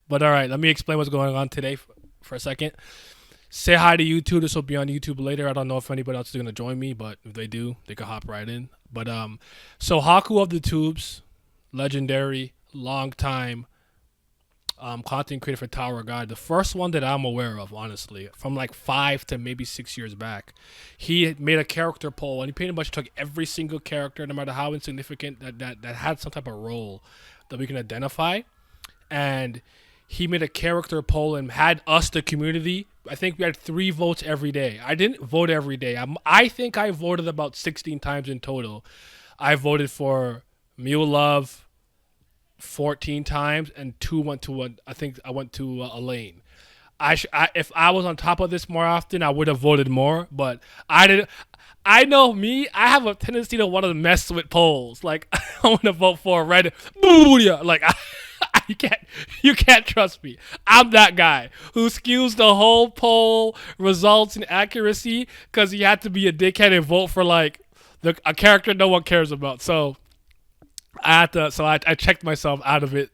But all right, let me explain what's going on today for a second. Say hi to YouTube. This will be on YouTube later. I don't know if anybody else is gonna join me, but if they do, they can hop right in. But so Haku of the Tubes, legendary, long time content creator for Tower of God. The first one that I'm aware of, honestly, from like 5 to maybe 6 years back. He made a character poll and he pretty much took every single character, no matter how insignificant, that had some type of role that we can identify. And he made a character poll and had us, the community. I think we had 3 votes every day. I didn't vote every day. I think I voted about 16 times in total. I voted for Mule Love 14 times, and 2 went to one. I think I went to Elaine. If I was on top of this more often, I would have voted more. But I didn't. I know me. I have a tendency to want to mess with polls. Like I want to vote for red. Booyah! Like you can't trust me. I'm that guy who skews the whole poll results and accuracy because he had to be a dickhead and vote for like a character no one cares about. So I checked myself out of it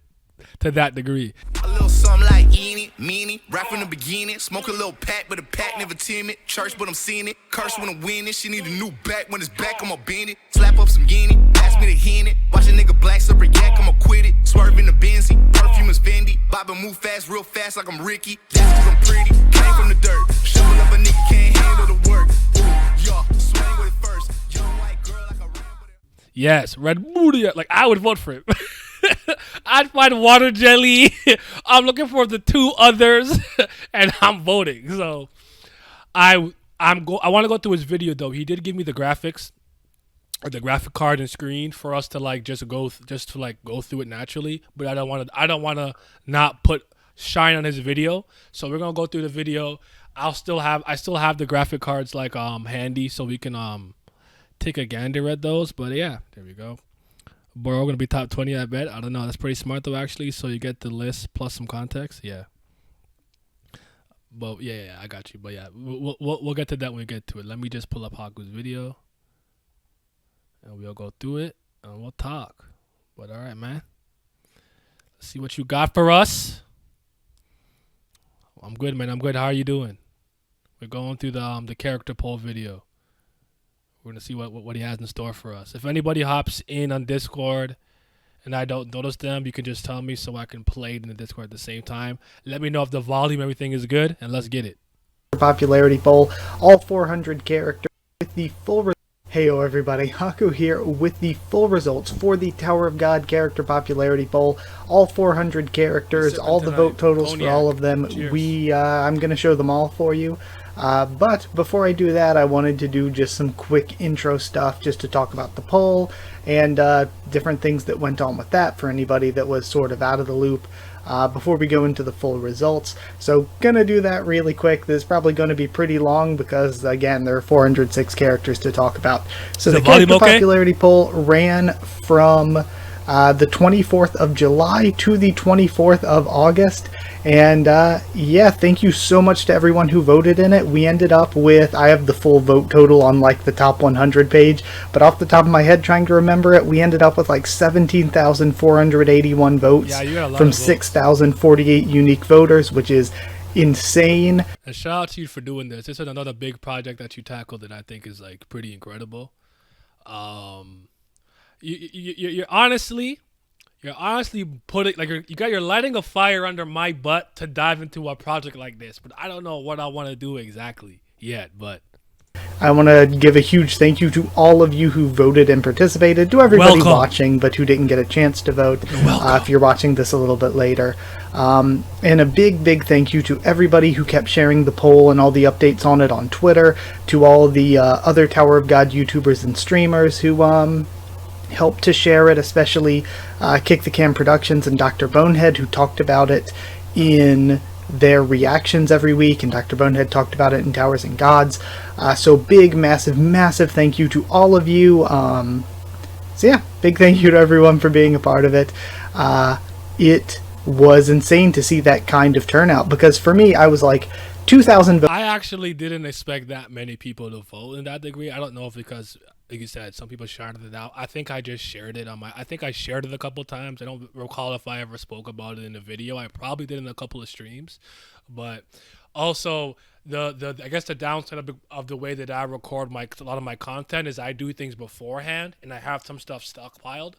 to that degree. A little something like eeny, meeny, right from the beginning. Smoke a little pack, but the pack never timid. Church, but I'm seeing it. Curse when I'm winning. She need a new back. When it's back, I'ma bend it. Slap up some guinea. Ask me to hit it. Watch a nigga black super yak, I'ma quit it. Swerve in the Benzie. Perfume is Fendi. Bobbin' move fast, real fast, like I'm Ricky. That's 'cause I'm pretty. Came from the dirt. Shovel up a nigga can't handle the work. Ooh, y'all, swing with it first. Young white girl like a ram. Yes, red booty. Like I would vote for it. I'd find water jelly. I'm looking for the 2 others, and I'm voting. So, I want to go through his video though. He did give me the graphics, or the graphic card and screen for us to like just go through it naturally. But I don't want to not put shine on his video. So we're gonna go through the video. I still have the graphic cards like handy, so we can take a gander at those. But yeah, there we go. Boro gonna be top 20, I bet. I don't know. That's pretty smart though, actually. So you get the list plus some context. Yeah. But yeah, I got you. But yeah, we'll get to that when we get to it. Let me just pull up Haku's video, and we'll go through it and we'll talk. But all right, man. Let's see what you got for us. I'm good, man. I'm good. How are you doing? We're going through the character poll video. We're going to see what he has in store for us. If anybody hops in on Discord and I don't notice them, you can just tell me so I can play it in the Discord at the same time. Let me know if the volume, everything is good, and let's get it. Popularity poll, all 400 characters with the full... Heyo everybody, Haku here with the full results for the Tower of God character popularity poll. All 400 characters, all the vote totals for all of them. I'm going to show them all for you. But before I do that, I wanted to do just some quick intro stuff just to talk about the poll and different things that went on with that for anybody that was sort of out of the loop before we go into the full results. So gonna do that really quick. This is probably going to be pretty long because again there are 406 characters to talk about. So the character popularity poll ran from the 24th of July to the 24th of August. And yeah, thank you so much to everyone who voted in it. We ended up with, I have the full vote total on like the top 100 page, but off the top of my head trying to remember it, we ended up with like 17,481 votes from 6,048 unique voters, which is insane. And shout out to you for doing this. This is another big project that you tackled that I think is like pretty incredible. You're honestly putting like you're lighting a fire under my butt to dive into a project like this, but I don't know what I want to do exactly yet. But I want to give a huge thank you to all of you who voted and participated, to everybody watching but who didn't get a chance to vote if you're watching this a little bit later. And a big thank you to everybody who kept sharing the poll and all the updates on it on Twitter, to all the other Tower of God YouTubers and streamers who helped to share it, especially Kick the Cam Productions and Dr. Bonehead, who talked about it in their reactions every week, and Dr. Bonehead talked about it in Towers and Gods. So big, massive thank you to all of you. So yeah, big thank you to everyone for being a part of it. It was insane to see that kind of turnout, because for me, I was like, 2,000 votes. I actually didn't expect that many people to vote in that degree. I don't know if because like you said, some people shouted it out. I think I just shared it on my. I think I shared it a couple times. I don't recall if I ever spoke about it in a video. I probably did in a couple of streams, but also the I guess the downside of the way that I record a lot of my content is I do things beforehand and I have some stuff stockpiled.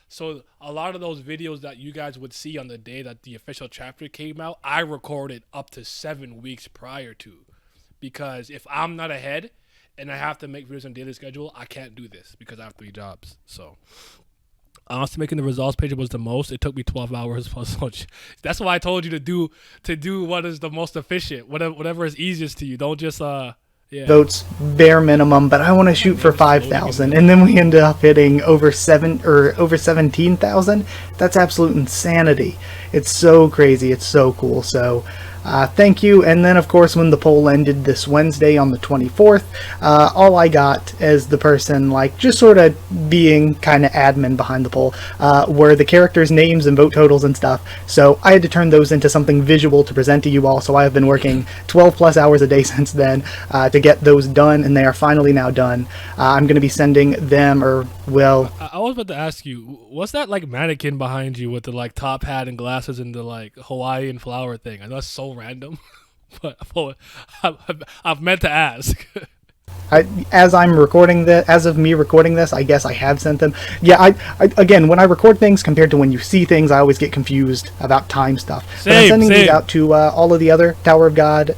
So a lot of those videos that you guys would see on the day that the official chapter came out, I recorded up to 7 weeks prior to, because if I'm not ahead and I have to make videos on daily schedule, I can't do this because I have 3 jobs. So honestly, making the results page was the most. It took me 12 hours plus lunch. That's why I told you to do what is the most efficient, whatever is easiest to you. Don't just yeah. Votes bare minimum, but I want to shoot for 5,000, and then we ended up hitting over 17,000. That's absolute insanity. It's so crazy. It's so cool. So thank you. And then of course when the poll ended this Wednesday on the 24th, all I got as the person like just sort of being kind of admin behind the poll were the characters' names and vote totals and stuff. So I had to turn those into something visual to present to you all. So I have been working 12 plus hours a day since then to get those done, and they are finally now done. I'm going to be sending them, or well, I was about to ask you, what's that like mannequin behind you with the like top hat and glasses and the like Hawaiian flower thing? I know that's so random, but I've meant to ask. As I'm recording this, as of me recording this, I guess I have sent them. Yeah, I again, when I record things compared to when you see things, I always get confused about time stuff. But I'm sending these out to all of the other Tower of God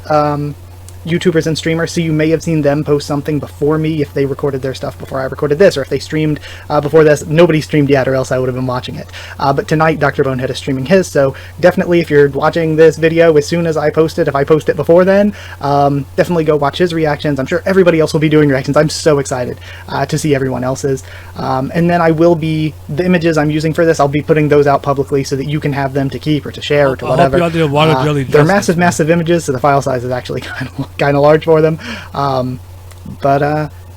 YouTubers and streamers, so you may have seen them post something before me if they recorded their stuff before I recorded this, or if they streamed before this. Nobody streamed yet, or else I would have been watching it. But tonight, Dr. Bonehead is streaming his, so definitely if you're watching this video as soon as I post it, if I post it before then, definitely go watch his reactions. I'm sure everybody else will be doing reactions. I'm so excited to see everyone else's. And then I will be, the images I'm using for this, I'll be putting those out publicly so that you can have them to keep or to share or to whatever. They're massive images, so the file size is actually kind of large for them.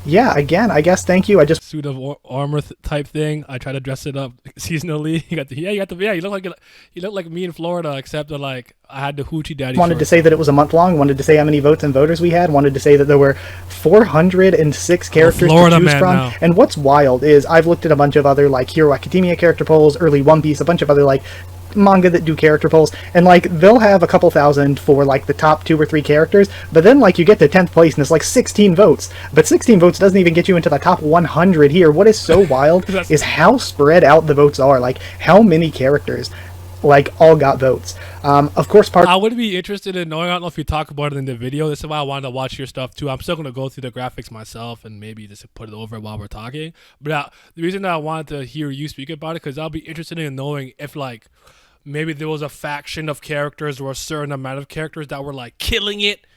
Yeah, again, I guess thank you. I just suit of armor type thing. I try to dress it up seasonally. You look like me in Florida, except that like I had the hoochie daddy. Wanted to say that it was a month long. Wanted to say how many votes and voters we had. Wanted to say that there were 406 characters to choose from. Now. And what's wild is I've looked at a bunch of other like Hero Academia character polls, early One Piece, a bunch of other like manga that do character polls, and like they'll have a couple thousand for like the top 2 or 3 characters, but then like you get to 10th place and it's like 16 votes, but 16 votes doesn't even get you into the top 100 here. What is so wild is how spread out the votes are, like how many characters like all got votes. Of course, I would be interested in knowing, I don't know if you talk about it in the video, this is why I wanted to watch your stuff too. I'm still going to go through the graphics myself and maybe just put it over while we're talking, but the reason that I wanted to hear you speak about it, because I'll be interested in knowing if like maybe there was a faction of characters or a certain amount of characters that were like killing it,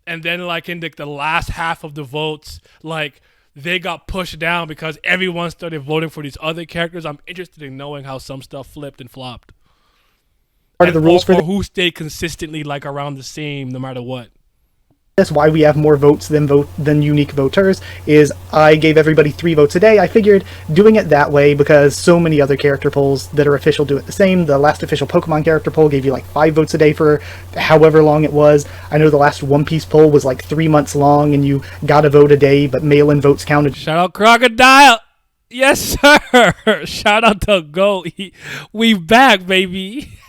and then like in the last half of the votes, like they got pushed down because everyone started voting for these other characters. I'm interested in knowing how some stuff flipped and flopped. Part of the rules for who stayed consistently like around the same no matter what. That's why we have more votes than unique voters, is I gave everybody 3 votes a day. I figured doing it that way, because so many other character polls that are official do it the same. The last official Pokemon character poll gave you like 5 votes a day for however long it was. I know the last One Piece poll was like 3 months long and you got a vote a day, but mail-in votes counted. Shout out Crocodile! Yes, sir! Shout out to Go. We back, baby!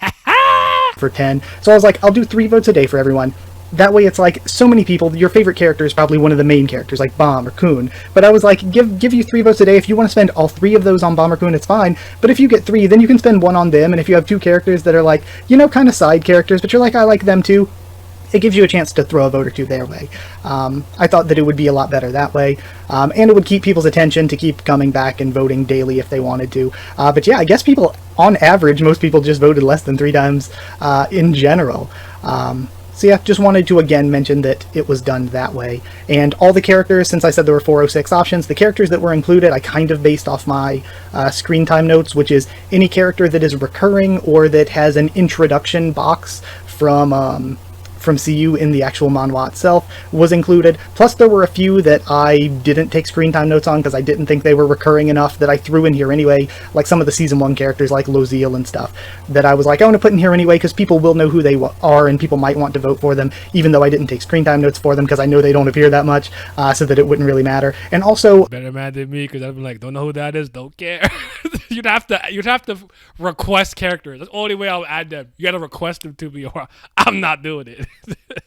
For 10. So I was like, I'll do 3 votes a day for everyone. That way it's like so many people, your favorite character is probably one of the main characters like Bomb or Kun, but I was like, give you 3 votes a day. If you want to spend all 3 of those on Bomb or Kun, it's fine, but if you get 3, then you can spend 1 on them, and if you have 2 characters that are like, you know, kind of side characters, but you're like, I like them too, it gives you a chance to throw a vote or 2 their way. I thought that it would be a lot better that way, and it would keep people's attention to keep coming back and voting daily if they wanted to. But yeah, I guess people, on average, most people just voted less than 3 times in general. So yeah, just wanted to again mention that it was done that way. And all the characters, since I said there were 406 options, the characters that were included I kind of based off my screen time notes, which is any character that is recurring or that has an introduction box from from CU in the actual manhwa itself was included. Plus, there were a few that I didn't take screen time notes on because I didn't think they were recurring enough that I threw in here anyway, like some of the Season 1 characters like Loziel and stuff, that I was like, I want to put in here anyway because people will know who they are and people might want to vote for them, even though I didn't take screen time notes for them because I know they don't appear that much, so that it wouldn't really matter. And also... Better man than me, because I'd be like, don't know who that is, don't care. You'd have to request characters. That's the only way I'll add them. You gotta request them to me, or I'm not doing it.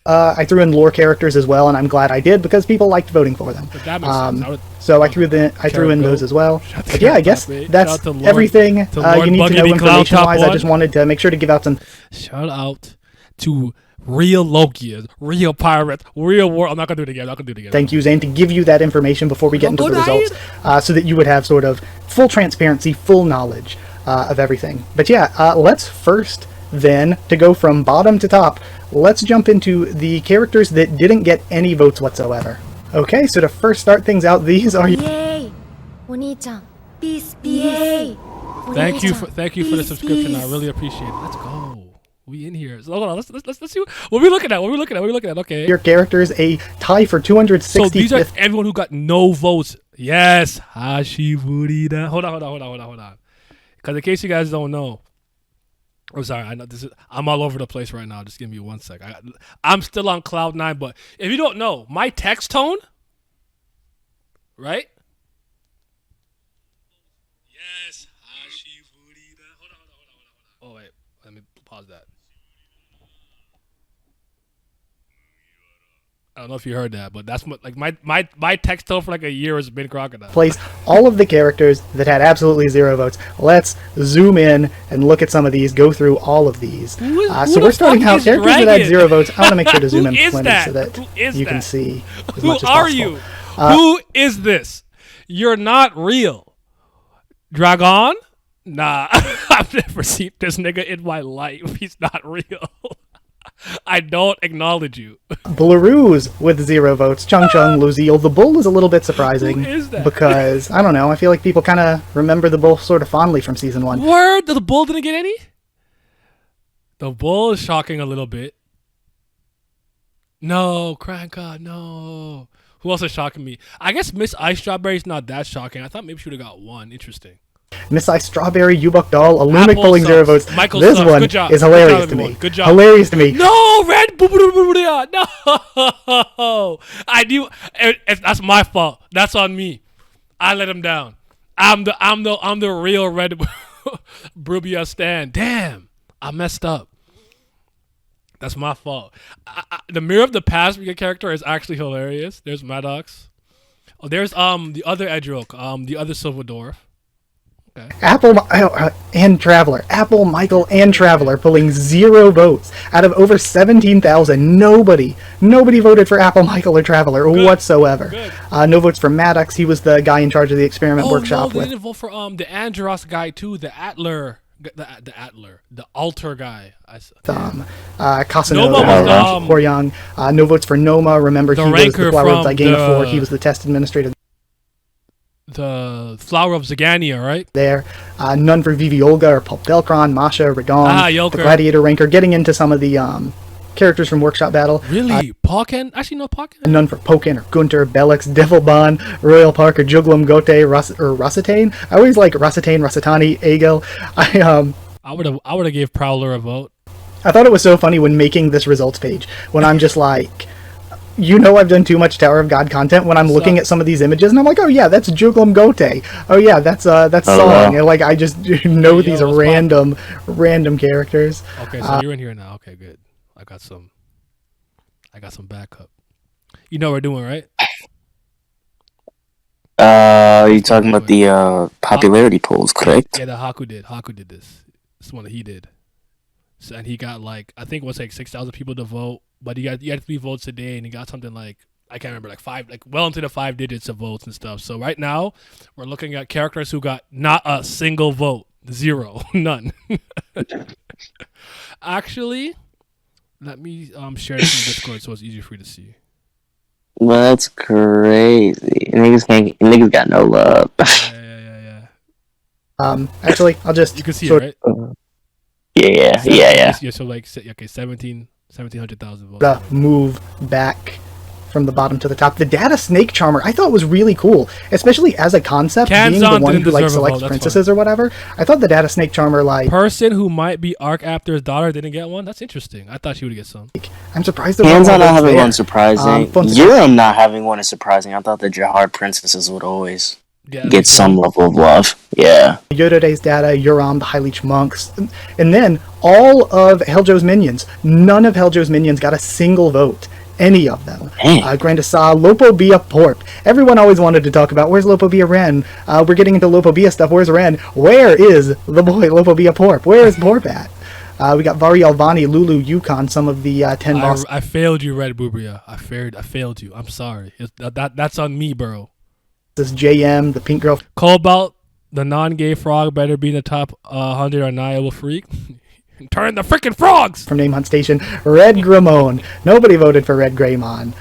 I threw in lore characters as well, and I'm glad I did because people liked voting for them. But that makes sense. So I threw in those as well. But yeah, I guess that's everything you need to know information-wise. I just wanted to make sure to give out some... Shout out to real Lokias, real pirates, real war. I'm not gonna do it again. Thank you, Zane, to give you that information before we get into the results, so that you would have sort of full transparency, full knowledge of everything. But yeah, let's first then, to go from bottom to top, let's jump into the characters that didn't get any votes whatsoever. Okay, so to first start things out, these are... Yay! Oni-chan, peace, yay! Thank you for the subscription. I really appreciate it. Let's go. We in here. So hold on. Let's see what we looking at. Okay. Your characters a tie for 260. So these are everyone who got no votes. Yes. Hashiburi. Hold on. Because in case you guys don't know, I'm sorry. I know I'm all over the place right now. Just give me 1 sec. I'm still on cloud 9. But if you don't know, my text tone, right? Yes. Hashiburi. Hold on. Oh wait. Let me pause that. I don't know if you heard that, but that's what, like, my text tone for like a year has been Crocodile. Place all of the characters that had absolutely 0 votes. Let's zoom in and look at some of these, go through all of these. So we're starting out characters that had 0 votes. I want to make sure to zoom in plenty so that you can see as much as possible. Who are you? Who is this? You're not real. Dragon? Nah, I've never seen this nigga in my life. He's not real. I don't acknowledge you. Blarus with 0 votes. Chung Chung, Loziel. The Bull is a little bit surprising. Who is that? Because, I don't know, I feel like people kind of remember the Bull sort of fondly from Season 1. Word? The Bull didn't get any? The Bull is shocking a little bit. No, Cranka, no. Who else is shocking me? I guess Miss Ice Strawberry is not that shocking. I thought maybe she would have got 1. Interesting. Miss Ice Strawberry, Yubok Doll, Alumic Apple pulling sucks. 0 votes. Michael this sucks. one Good job. is Good hilarious job, to me. everyone. Good job. Hilarious to me. No, Red. No. I knew. That's my fault. That's on me. I let him down. I'm the real Red Brubia stan. Damn, I messed up. That's my fault. The Mirror of the Past character is actually hilarious. There's Maddox. Oh, there's the other Edgerook, the other Silver Dwarf. Okay. Apple and Traveler. Apple, Michael, and Traveler pulling 0 votes out of over 17,000. Nobody voted for Apple, Michael, or Traveler whatsoever. Good. No votes for Maddox. He was the guy in charge of the experiment workshop. No, they didn't vote for the Andros guy too. The Atler. The altar guy. Casanova, Horyang. No votes for Noma. Remember, he was the Flower of Zygana 4. He was the test administrator. The Flower of Zagania, right? There. None for Vivi Olga or Pulp Delcron, Masha, Radon, the Gladiator Ranker. Getting into some of the characters from Workshop Battle. Really? Pauken? Actually, no, Pauken. None for Poken or Gunter, Bellix, Devilbon, Royal Parker, Juglum, Gote, Rossitane. I always like Rossitane, Rossitani, Egel. I would have gave Prowler a vote. I thought it was so funny when making this results page, when I'm just like, I've done too much Tower of God content when I'm looking at some of these images and I'm like, oh yeah, that's Juglum Gote. Oh yeah, that's Song. Wow. And like I just know these random characters. Okay, so you're in here now. Okay, good. I got some backup. You know what we're doing, right? You're talking about the popularity polls, correct? Yeah, the Haku did this. This is one that he did. So, and he got like, I think it was like 6,000 people to vote, but he had 3 votes a day, and he got something like, I can't remember, like 5, like well into the 5 digits of votes and stuff. So right now, we're looking at characters who got not a single vote, 0, none. Actually, let me share this in Discord so it's easier for you to see. Well, that's crazy. Niggas got no love. Yeah. Actually, I'll just... You can see it, right? Yeah. So like, okay, 17 1700,000 votes. Move back from the bottom to the top. The data snake charmer I thought was really cool, especially as a concept, being the one who like selects princesses or whatever. I thought the data snake charmer person who might be Arc Aptor's daughter didn't get one. That's interesting. I thought she would get some. I'm surprised. Hands-on not having one surprising. Yuram not having one is surprising. I thought the Jahar princesses would always get some level of love. Yeah. Yodode's data, Yuram, the High Leech monks, and then all of Heljo's minions. None of Heljo's minions got a single vote. Any of them. Grandasa, Lopobia Porp. Everyone always wanted to talk about where's Lopobia Ren. We're getting into Lopobia stuff. Where's Ren? Where is the boy Lopobia Porp? Where is Porp at? We got Vari Alvani, Lulu, Yukon, some of the 10 bosses. I failed you, Red Bubria. I failed you. I'm sorry. That's on me, bro. This JM, the pink girl. Cobalt, the non-gay frog, better be in the top 100 or Naya will freak. Turn the freaking frogs! From Name Hunt Station, Red Gramon. Nobody voted for Red Greymon.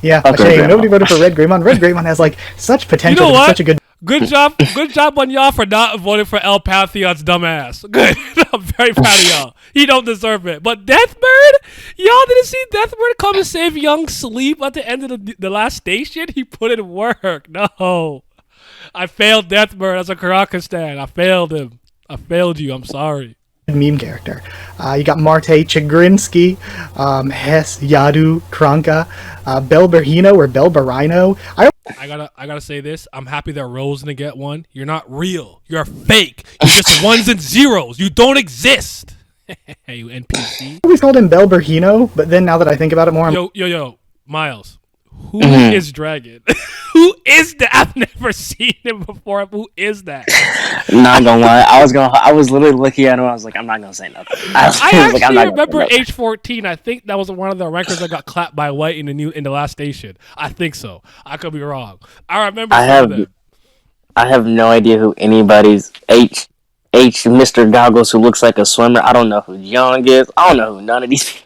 Yeah, a shame. Nobody voted for Red Greymon. Red Greymon has like such potential. You know what? Such a good job on y'all for not voting for El Pantheon's dumbass. Good. I'm very proud of y'all. He don't deserve it. But Deathbird? Y'all didn't see Deathbird come and save Young Sleep at the end of the last station? He put in work. No. I failed Deathbird as a Karaka stan. I failed him. I failed you. I'm sorry. Meme character. You got Marte Chagrinsky, Hess, Yadu, Kranka, Belberhino or Belbarino. I gotta say this. I'm happy that Rose didn't get one. You're not real. You're fake. You're just ones and zeros. You don't exist. Hey, you NPC. I always called him Belberhino, but then now that I think about it more, Yo, Miles. Who is Dragon? Who is that? I've never seen him before. Who is that? Not gonna lie, I was literally looking at him. I was like, I'm not gonna say nothing. I actually remember age 14. I think that was one of the rankers that got clapped by White in the last station. I think so. I could be wrong. I remember. I have no idea who anybody's H Mr. Goggles who looks like a swimmer. I don't know who Young is. I don't know who none of these people.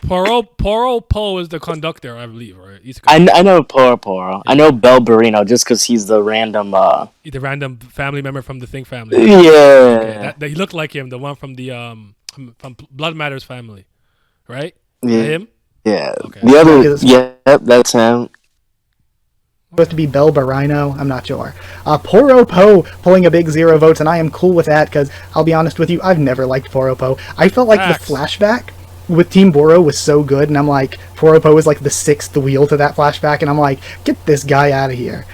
Poro Po is the conductor, I believe, right? I know Poro. Yeah. I know Belbarino just because he's the random... the random family member from the Thing family. Yeah. Okay, he looked like him, the one from the from Blood Matters family, right? Yeah. Him? Yeah. Okay. The other... Yep, that's him. Supposed to be Belbarino, I'm not sure. Poro Po pulling a big 0 votes, and I am cool with that because, I'll be honest with you, I've never liked Poro Po. I felt like the flashback with Team Boro was so good, and I'm like, Poropo is like the 6th wheel to that flashback, and I'm like, get this guy out of here.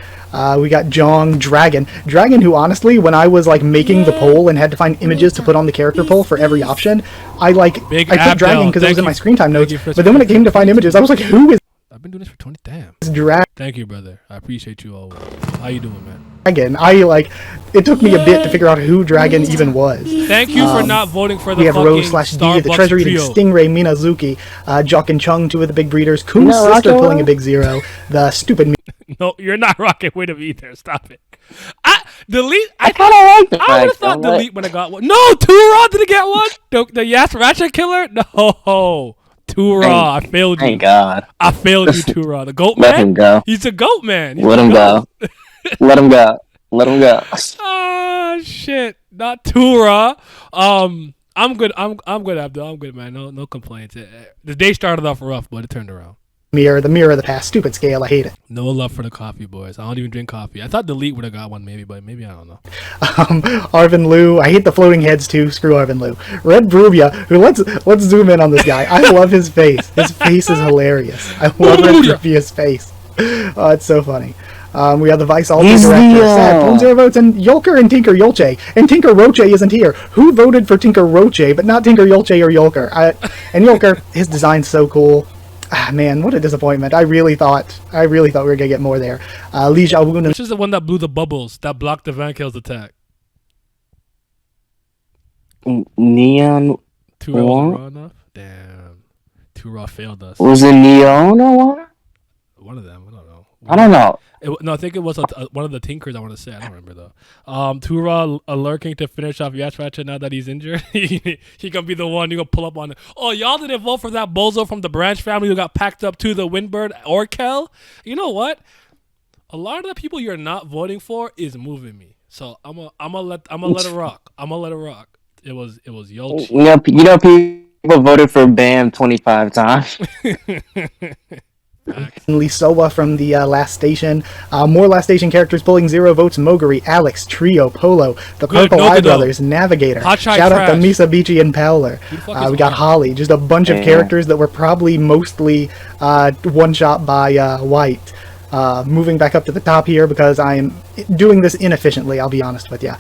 We got Jong Dragon, who honestly, when I was like making the poll and had to find images to put on the character poll for every option, I put Dragon because it was in my screen time notes, but then when it came to find images, I was like, who is I've been doing this for 20. Damn. Dragon? Thank you, brother. I appreciate you all. How you doing, man? Dragon. It took me a bit to figure out who Dragon even was. Thank you for not voting for the we have fucking Rose/D, the treasure eating Stingray, Minazuki, Jock and Chung, 2 of the big breeders, Ku's sister pulling a big 0, the stupid No, you're not rocking with him either. Stop it. Delete. I kind of like I would have thought Delete when I got one. No, Too-Raw didn't get one. The Yas Ratchet Killer. No. Too-Raw, I failed you. Thank God. I failed you, Too-Raw. The goat man? Let him go. He's a goat man. Let him go. Let him go. Let him go. Ah, shit. Not Too-Raw. I'm good. I'm good, Abdul. I'm good, man. No complaints. The day started off rough, but it turned around. The mirror of the past. Stupid scale. I hate it. No love for the coffee, boys. I don't even drink coffee. I thought Delete would have got one, maybe, but maybe I don't know. Arvin Liu. I hate the floating heads too. Screw Arvin Liu. Red Brubia. Who let's zoom in on this guy. I love his face. His face is hilarious. I love Red Brubia's face. Oh, it's so funny. We have the Vice Alter Director, Sad, Pulling 0 votes, and Yolker and Tinker Yolche. And Tinker Roche isn't here. Who voted for Tinker Roche, but not Tinker Yolche or Yolker? And Yolker, his design's so cool. Man, what a disappointment. I really thought we were going to get more there. Li Xiaowun. Which is the one that blew the bubbles, that blocked the Van Kill's attack? Neon. Too-Raw enough? Damn. Too-Raw failed us. Was it Neon or what? One of them. I don't know. I don't know. No, I think it was one of the Tinkers. I want to say. I don't remember though. Too-Raw lurking to finish off Yash Ratchet now that he's injured. He gonna be the one you gonna pull up on. Oh, y'all didn't vote for that bozo from the Branch family who got packed up to the Windbird Orkel. You know what? A lot of the people you're not voting for is moving me. So I'm gonna let it rock. I'm gonna let it rock. It was Yolchi. You know, People voted for Bam 25 times. Lisoa from the Last Station. More Last Station characters pulling 0 votes. Moguri, Alex, Trio, Polo, the Good, Purple no Eye good though. Brothers, Navigator. Hot Chai Shout out to trash. Misa, Beachy, and Powler. Who the fuck is We got Hot? Holly. Just a bunch of Yeah. characters that were probably mostly one-shot by White. Moving back up to the top here because I am doing this inefficiently, I'll be honest with you.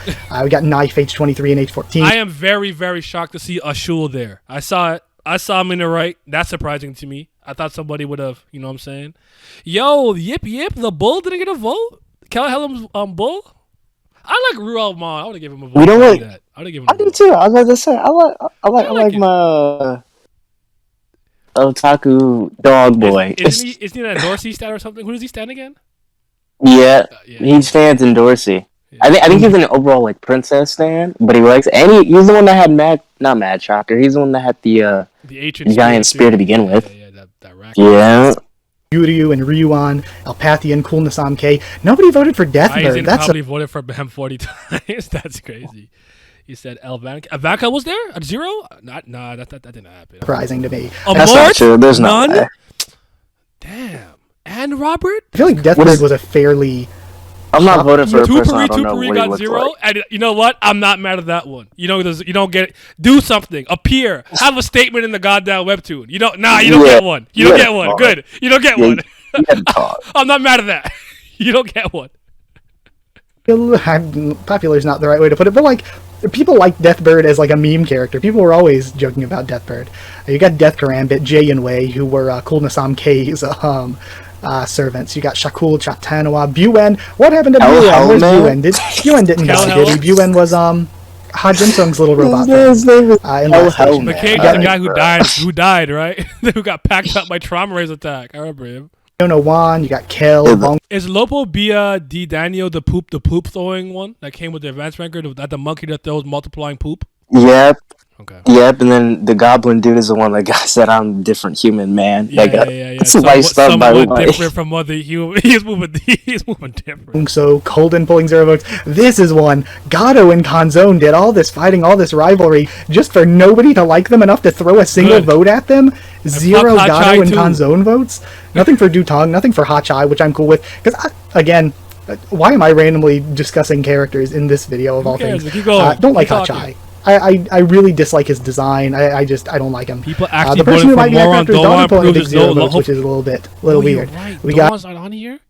We got Knife, H23, and H14. I am very, very shocked to see Ashul there. I saw it. I saw him in the right. That's surprising to me. I thought somebody would have, you know what I'm saying? Yo, Yip Yip, the bull didn't get a vote? Kelhelm's bull? I like Ruel Ma. I would have given him a vote. We don't for like- that. I would have given him I a do vote. too. I was about to say, I like like it. my otaku dog boy. Isn't he in a Dorsey stat or something? Who does he stand again? Yeah, Yeah. he stands in Dorsey. Yeah. I think he's an overall like princess stand, but he likes he's the one that had Mad Shocker. He's the one that had the ancient giant spear to begin Yeah, with. Yeah, that rack. Yeah. Yuryu and Ryuan, Alpathian, Cool Nasam K. Nobody voted for Deathbird. Aizen That's probably voted for Bam 40 times. That's crazy. He said Ivanka was there at 0? Nah, that didn't happen. surprising to me. That's not true. There's none. no way. Damn. And Robert? I feel like Deathbird was a fairly... I'm not voting for a person I Tupari don't know what he got looks 0, like. and you know what? I'm not mad at that one. You don't get it. Do something. Appear. Have a statement in the goddamn webtoon. You don't get one. You don't get one. Good. You don't get one. You had to talk. I'm not mad at that. You don't get one. Popular is not the right way to put it, but like people like Deathbird as like a meme character. People were always joking about Deathbird. You got Death Karambit, Jay and Wei, who were Cool Nasam K's servants. You got Shakul, Chatanoa, Buen. What happened to Buen? Where's Buen? Buen didn't die, did he? Buen was Ha Jin Sung's little robot His name is in Last Station. McCain got is the guy who died, right? Who got packed up by Trauma Ray's attack. I remember him. Yono Wan, you got Kel, Bong. Is Lopo Bia D Daniel the poop throwing one that came with the advanced ranker? That the monkey that throws multiplying poop? Yep. Okay. Yep, and then the goblin dude is the one that got said I'm a different human man. Yeah. Sliced up by Somewhat life. different from other human. He's moving different. So Colden pulling 0 votes. This is one. Gato and Kanzone did all this fighting, all this rivalry, just for nobody to like them enough to throw a single Good. vote at them. 0 fuck Hachai Gato and too. Kanzone votes. Nothing for Dutong, nothing for Hachai, which I'm cool with. Because again, why am I randomly discussing characters in this video of all cares? things? Keep going. Don't like Keep Hachai. talking. I really dislike his design. I don't like him. People actually the person who voted might for be Moron. actor is Don't Donnie want to pulling a prove big his 0 no. votes, which is a little weird. Right. We got Don's on here.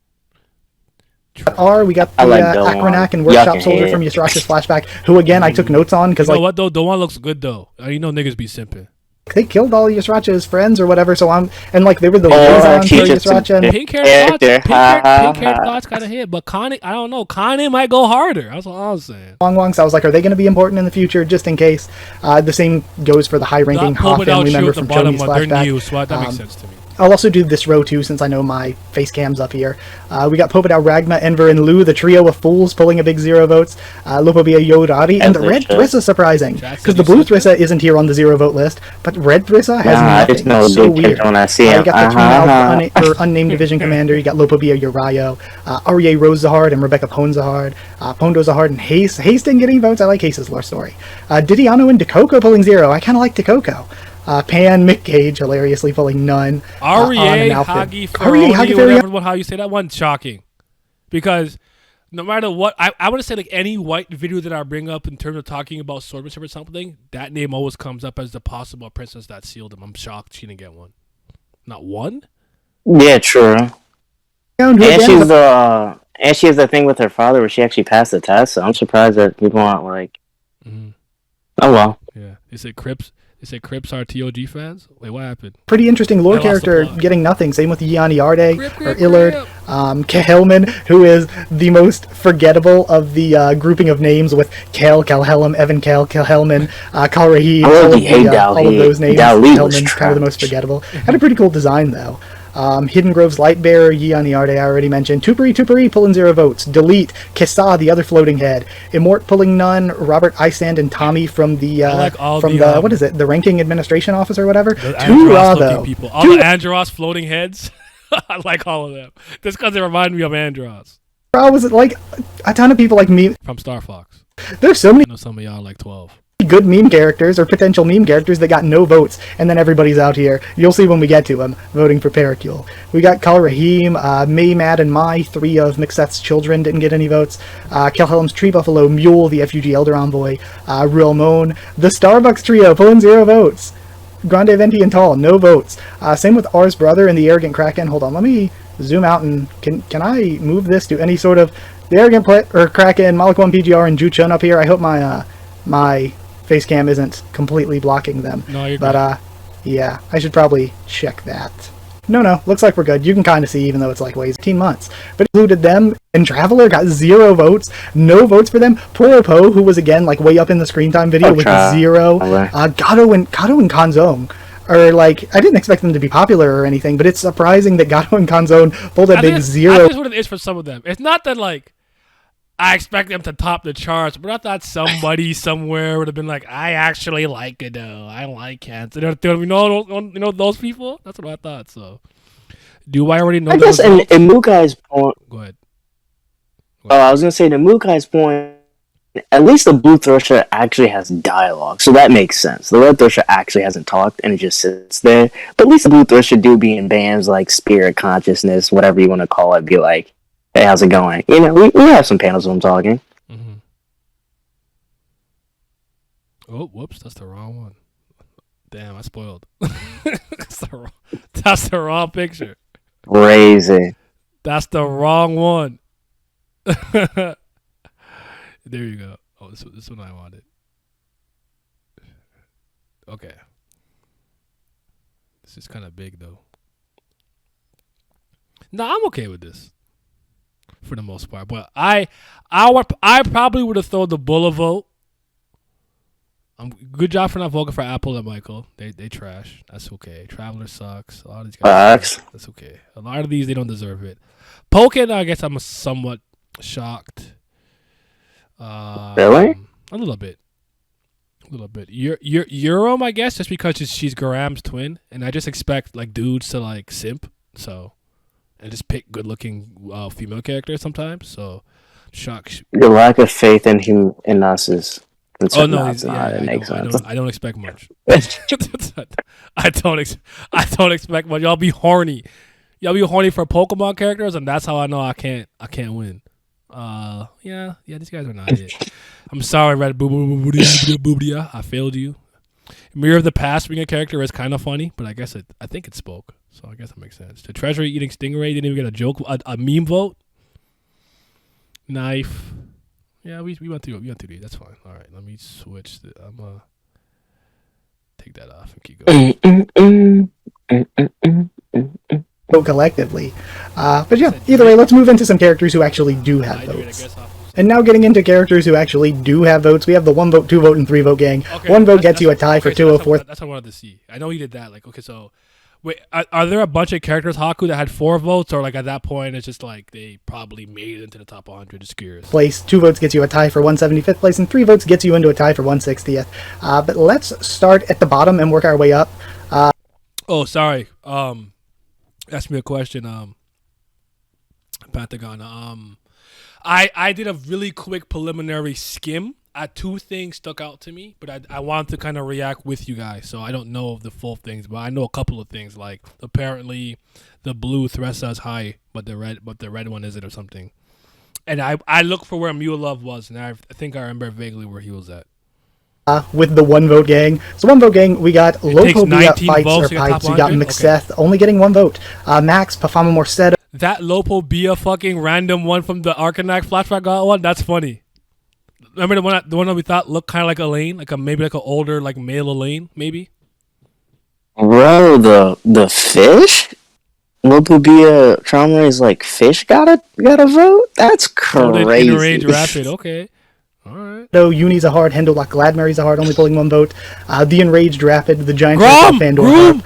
we got the I like Doan. Akranak and Workshop Yuck. Soldier from Yusrash's flashback, who again I took notes on because You know like what though? Doan looks good though. You know niggas be simping. they killed all Yusracha's friends or whatever, so and like they were the Oh, liaison for teachers Yusracha. And and- Pink hair thoughts. Character. Pink hair thoughts kind of hit, but Kanye, I don't know. Kanye might go harder. That's what I was saying. Wong, so I was like, are they going to be important in the future, just in case? The same goes for the high-ranking That Ha pulled out family shoe member at the from bottom Choni's of their flashback. news, so that makes sense to me. I'll also do this row too, since I know my face cam's up here. We got Popodao, Ragma, Enver, and Lu, the trio of fools, pulling a big 0 votes. Lopobia, Yodari, and the Red Thrissa, surprising. Because the Blue Thrissa isn't here on the 0 vote list, but Red Thrissa has I nothing. just know It's so big weird. character when I see him. You got the two unnamed division commander. You got Lopobia, Urayo, Arie Rose Zahard, and Rebecca Pone Zahard. Pondo Zahard and Haze. Haze didn't get any votes. I like Haze's lore story. Didiano and Dakoko pulling 0. I kind of like Dakoko. Pan, Mick Cage, hilariously pulling none. Arie Hagi Ferroni, how you say that one, shocking. Because no matter what, I want to say like any white video that I bring up in terms of talking about swordmanship or something, that name always comes up as the possible princess that sealed him. I'm shocked she didn't get one. Not one? Yeah, true. And she has the thing with her father where she actually passed the test, so I'm surprised that people aren't like, oh well. Yeah. They say Crips are TOG fans? Wait, what happened? Pretty interesting lore I lost the character plot. getting nothing. Same with Yianni Arde Grip, or grip, Illard. grip. Kehelman, who is the most forgettable of the grouping of names with Kelhelm, Evan Kelhelman, Kalrahi, I really hate all of those names. Dali was Kelhelman's kind of the most trash. forgettable. Had a pretty cool design though. Hidden Grove's Lightbearer, Yianni Arde, I already mentioned. Tupari pulling 0 votes. Delete. Kessa, the other floating head. Immort pulling none. Robert Isand and Tommy from the I like all from the, the what is it? The ranking administration office or whatever. The Two raw Andros though. looking people. All the Andros floating heads. I like all of them. Just because they remind me of Andros Raw was like a ton of people like me. from Star Fox. There's so many I know some of y'all like 12. good meme characters or potential meme characters that got no votes, and then everybody's out here. You'll see when we get to them voting for Paracule. We got Kal Rahim, May, Mad, and Mai, 3 of Mixeth's children didn't get any votes. Kelhelm's Tree Buffalo, Mule, the F.U.G. Elder Envoy, Real Moan, the Starbucks Trio pulling 0 votes. Grande Venti and Tall, no votes. Same with R's brother and the Arrogant Kraken. Hold on, let me zoom out and can I move this to any sort of the Arrogant Kraken, Malik 1 PGR, and Ju Chun up here. I hope my face cam isn't completely blocking them. No, you're but good. yeah, I should probably check that. No, looks like we're good. You can kind of see, even though it's like ways 18 months. But included them, and Traveler got 0 votes. No votes for them. Poor Po, who was again like way up in the screen time video with 0. Gato and Kanzong are like, I didn't expect them to be popular or anything, but it's surprising that Gato and Kanzong pulled a big 0. I think that's what it is for some of them. It's not that like I expect them to top the charts, but I thought somebody somewhere would have been like, I actually like Gado. I like Cancer. You know those people? That's what I thought. So, do I already know? I guess in Mukai's point. Go ahead. Oh, I was gonna say to Mukai's point. At least the Blue Thresher actually has dialogue, so that makes sense. The Red Thresher actually hasn't talked, and it just sits there. But at least the Blue Thresher do be in bands like Spirit Consciousness, whatever you want to call it. Be like, hey, how's it going? You know, we have some panels of them talking. Mm-hmm. Oh, whoops, that's the wrong one. Damn, I spoiled. That's the wrong picture. Crazy. That's the wrong one. There you go. Oh, this one I wanted. Okay. This is kind of big, though. No, I'm okay with this. For the most part. But I probably would have thrown the Bulla vote. Good job for not voting for Apple and Michael. They trash. That's okay. Traveler sucks. A lot of these guys suck. That's okay. A lot of these, they don't deserve it. Pokken, I guess I'm somewhat shocked. Really? A little bit. Eurom, I guess, just because she's Garam's twin, and I just expect like dudes to like simp, so and just pick good-looking female characters sometimes. So, shock. Your lack of faith in us is. Oh no! I don't expect much. I don't expect much. Y'all be horny. Y'all be horny for Pokemon characters, and that's how I know I can't win. Yeah, these guys are not it. I'm sorry, Red Boobidia. I failed you. Mirror of the Past being a character is kind of funny, but I think it spoke, so I guess that makes sense. The Treasury eating Stingray didn't even get a joke, a meme vote. Knife. Yeah, we went through these. That's fine. All right, let me switch. I'm gonna take that off and keep going. Collectively. But yeah, either way, let's move into some characters who actually do have votes. And now getting into characters who actually do have votes, we have the 1 vote, 2 vote, and 3 vote gang. Okay, 1 vote gets you a tie for 204. That's what I wanted to see. I know he did that. Like, okay, so wait, are there a bunch of characters, Haku, that had 4 votes, or like at that point it's just like they probably made it into the top 100? Just curious. Place 2 votes gets you a tie for 175th place, and 3 votes gets you into a tie for 160th. But let's start at the bottom and work our way up. Oh, sorry. Ask me a question, Pentagon. I did a really quick preliminary skim. 2 things stuck out to me, but I wanted to kind of react with you guys. So I don't know of the full things, but I know a couple of things. Like apparently, the blue Thresa's high, but the red one isn't, or something. And I looked for where Mule Love was, and I think I remember vaguely where he was at. With the 1 vote gang. So 1 vote gang, we got Lopobia Fights or Pipes. We got Mixeth, only getting 1 vote. Max, Pafama Morcetta. That Lopobia fucking random one from the Arcanine flashback got one? That's funny. Remember the one that we thought looked kind of like Elaine? Maybe like an older, like male Elaine, maybe? Bro, the fish? Lopobia Trauma is like fish got a vote? That's crazy. In-range rapid, okay. Alright. No, Uni's a hard, Hendellock Gladmary's a hard, only pulling 1 vote. The Enraged Rapid, the Giant Fandor Harp.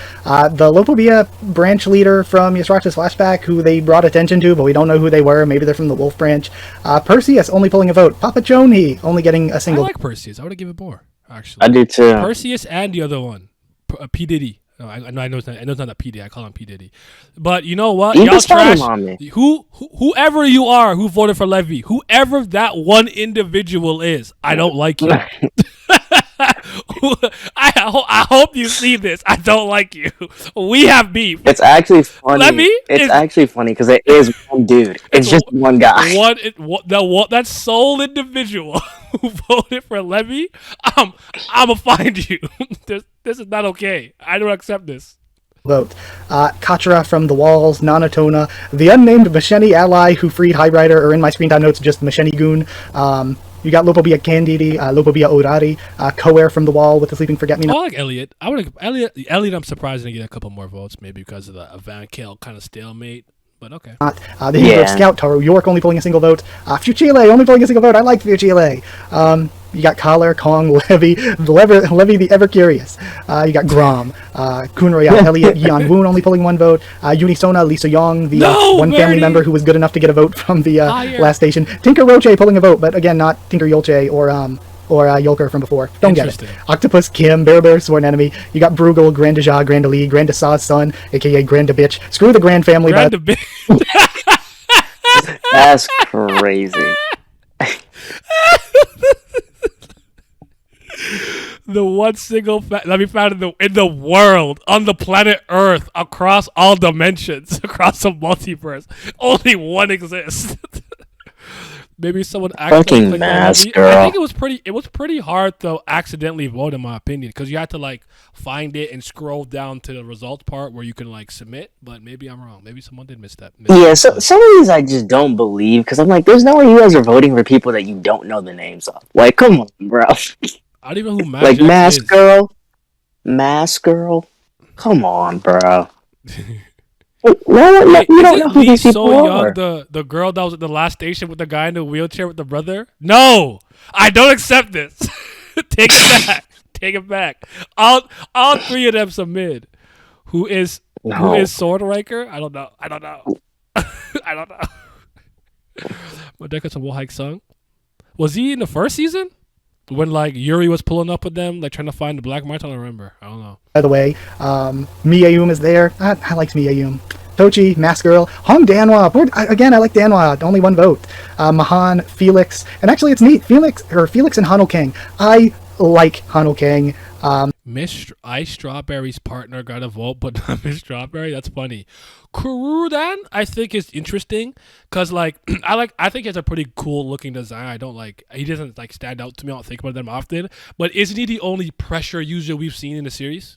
The Lopobia branch leader from Yasrata's Flashback, who they brought attention to, but we don't know who they were. Maybe they're from the Wolf branch. Perseus, only pulling a vote. Papa Chonhi, only getting a single. I like Perseus. I would have given it more, actually. I do too. Perseus and the other one, P. Diddy. No, I know it's not P. Diddy. I call him P. Diddy. But you know what? Y'all trash. Whoever you are who voted for Levy, whoever that one individual is, I don't like you. I hope you see this. I don't like you. We have beef. It's actually funny. Lemmy It's is actually funny because it is one dude. It's just one guy. that sole individual who voted for Lemmy. I'ma find you. This is not okay. I don't accept this. Vote. Kachira from the Walls, Nanotona, the unnamed Macheni ally who freed Haigh-Rider, or in my screen time notes, just Macheni Goon. You got Lopobia Candidi, Lopobia Orari, Koer from the Wall with the Sleeping Forget-Me-Not. I like Elliot. I would Elliot. I'm surprised to get a couple more votes, maybe because of the Van Kale kind of stalemate. But okay. The Hero Scout, Taro York only pulling a single vote. F.U.G only pulling a single vote. I like F.U.G. You got Collar, Kong, Levy the Ever Curious. You got Grom, Kun Royale, Elliot, Yeon Woon only pulling one vote. Unisona, Lisa Young, the one family member who was good enough to get a vote from the last station. Tinker Roche pulling a vote, but again, not Tinker Yolche or Yolker from before. Don't get it. Octopus, Kim, Bear, Sworn Enemy. You got Bruegel, Grand Deja, Grand Ali, Grand Desaw's son, aka Grand Bitch. Screw the Grand family. That's crazy. The one single let me found in the world, on the planet Earth, across all dimensions, across the multiverse, only one exists. Maybe someone accidentally fucking mask, I girl. think it was pretty hard to accidentally vote, in my opinion, because you had to like find it and scroll down to the results part where you can like submit. But maybe I'm wrong. Maybe someone did miss that. So some of these I just don't believe, because I'm like, there's no way you guys are voting for people that you don't know the names of. Like, come on, bro. I don't even know who like Mask Girl. Come on, bro. You don't know who these people are. Young, the girl that was at the last station with the guy in the wheelchair with the brother? No, I don't accept this. Take it back. Take it back. All three of them submit. Who is Sword Riker? I don't know. I don't know. Madeka Samohike sung. Was he in the first season? When like Yuri was pulling up with them, like trying to find the Black March? I don't remember. I don't know. By the way, Miyaum is there. I like Miyaum. Tochi, Mask Girl, Hong Danwa. I like Danwa. Only one vote. Mahan, Felix, and actually it's neat. Felix and Hano Kang. I like Hano Kang. Miss Ice Strawberry's partner got a vote, but not Miss Strawberry. That's funny. Kurudan, I think, is interesting because like I think he has a pretty cool looking design. He doesn't like stand out to me. I don't think about them often. But isn't he the only pressure user we've seen in the series?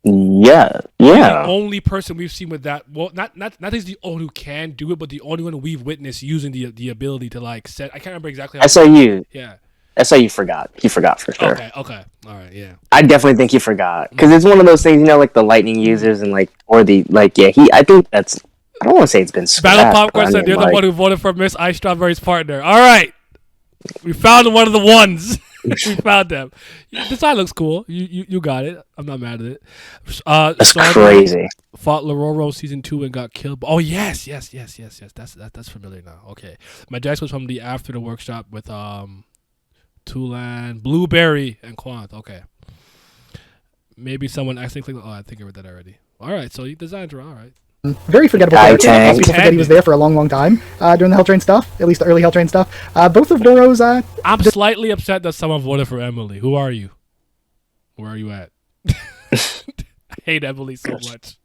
Yeah. The only person we've seen with that. Well, not he's the only who can do it, but the only one we've witnessed using the ability to like set. I can't remember exactly. SIU. Yeah. SIU forgot. He forgot for sure. Okay. All right. Yeah. I definitely think he forgot because it's one of those things, like the lightning users and I think that's. I don't want to say it's been scrapped. Battle Popcorn said you're the one who voted for Miss Ice Strawberry's partner. All right, we found one of the ones. We found them. The design looks cool. You got it. I'm not mad at it. That's crazy. Fought Lororo season 2 and got killed. Oh yes. That's familiar now. Okay, my Jax was from the after the workshop with Tulan, Blueberry, and Quant. Okay. Maybe someone accidentally clicked. Oh, I think I read that already. All right, so designs are all right. Very forgettable character. People forget he was there for a long, long time during the Helltrain stuff, at least the early Helltrain stuff. Both of Doro's... I'm slightly upset that someone voted for Emily. Who are you? Where are you at? I hate Emily so much.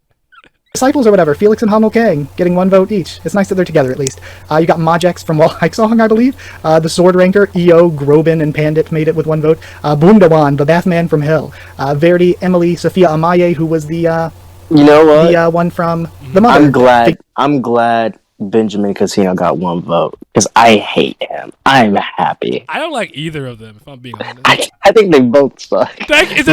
Disciples or whatever, Felix and Hano Kang getting one vote each. It's nice that they're together at least. You got Majex from Wall Hike Song, I believe. The Sword Ranker, EO, Grobin, and Pandit made it with one vote. Bundawan, the Bathman from Hell. Verdi, Emily, Sophia Amaye, who was the the one from the mother. I'm glad Benjamin Casino got one vote because I hate him. I'm happy. I don't like either of them, if I'm being honest. I think they both suck. It's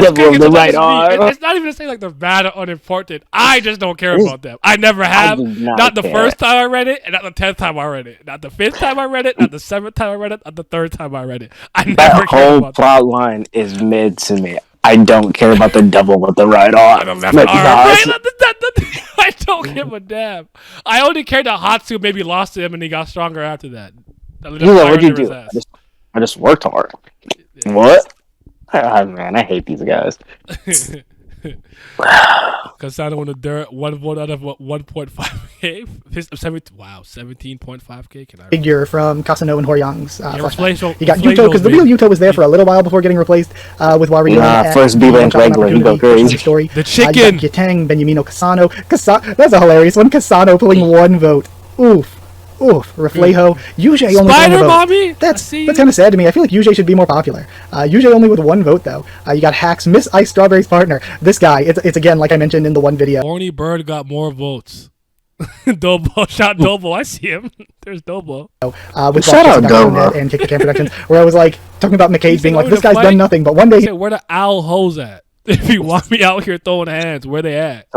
not even to say like they're bad or unimportant. I just don't care about them. I never have. Not the first time I read it, and not the 10th time I read it. Not the 5th time I read it, not the 7th time I read it, not the 3rd time I read it. I never care about that whole plot line is mid to me. I don't care about the double with the right arm. I don't give a damn. I only cared that Hatsu maybe lost to him and he got stronger after that. What'd you do? I just worked hard. Yeah. What? Oh, man, I hate these guys. Because I don't want to dare one vote out of 1.5 Okay. Wow, 17.5K. Can I figure from Kasano and Horyang's replace flashback. You got Yuto, because the real Yuto was there for a little while before getting replaced with Wario. First B-Rank regular, he go crazy. Story. The chicken! You got Gyatang, Benyamino, Kasano. That's a hilarious one. Kasano pulling 1 vote. Oof. Reflejo. Yuji only Spider with 1 vote. Mommy! That's kind of sad to me. I feel like Yuji should be more popular. Yuji only with 1 vote, though. You got Hacks, Miss Ice Strawberry's partner. This guy, it's again, like I mentioned in the one video. Horny Bird got more votes. Dobo, shout Dobo. I see him. There's Dobo. With Shout out Dobo. And Kick the Can Productions, where I was like, talking about McCage being like, this guy's done nothing, but one day... Where the owl hoes at? If you want me out here throwing hands, where they at?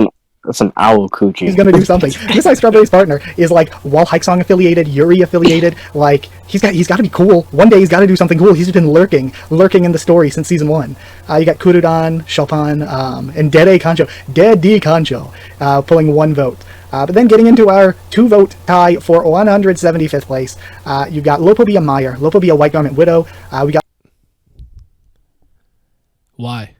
Some owl coochie. He's gonna do something. Miss Ice Strawberry's partner is like Wall Hike Song affiliated, Yuri affiliated. Like he's got to be cool. One day he's got to do something cool. He's been lurking in the story since season 1. You got Kurudan, Chopin, and Dead D Concho, pulling 1 vote. But then getting into our 2-vote tie for 175th place, you've got Lopobia Meyer, Lopobia White Garment Widow. We got. Why?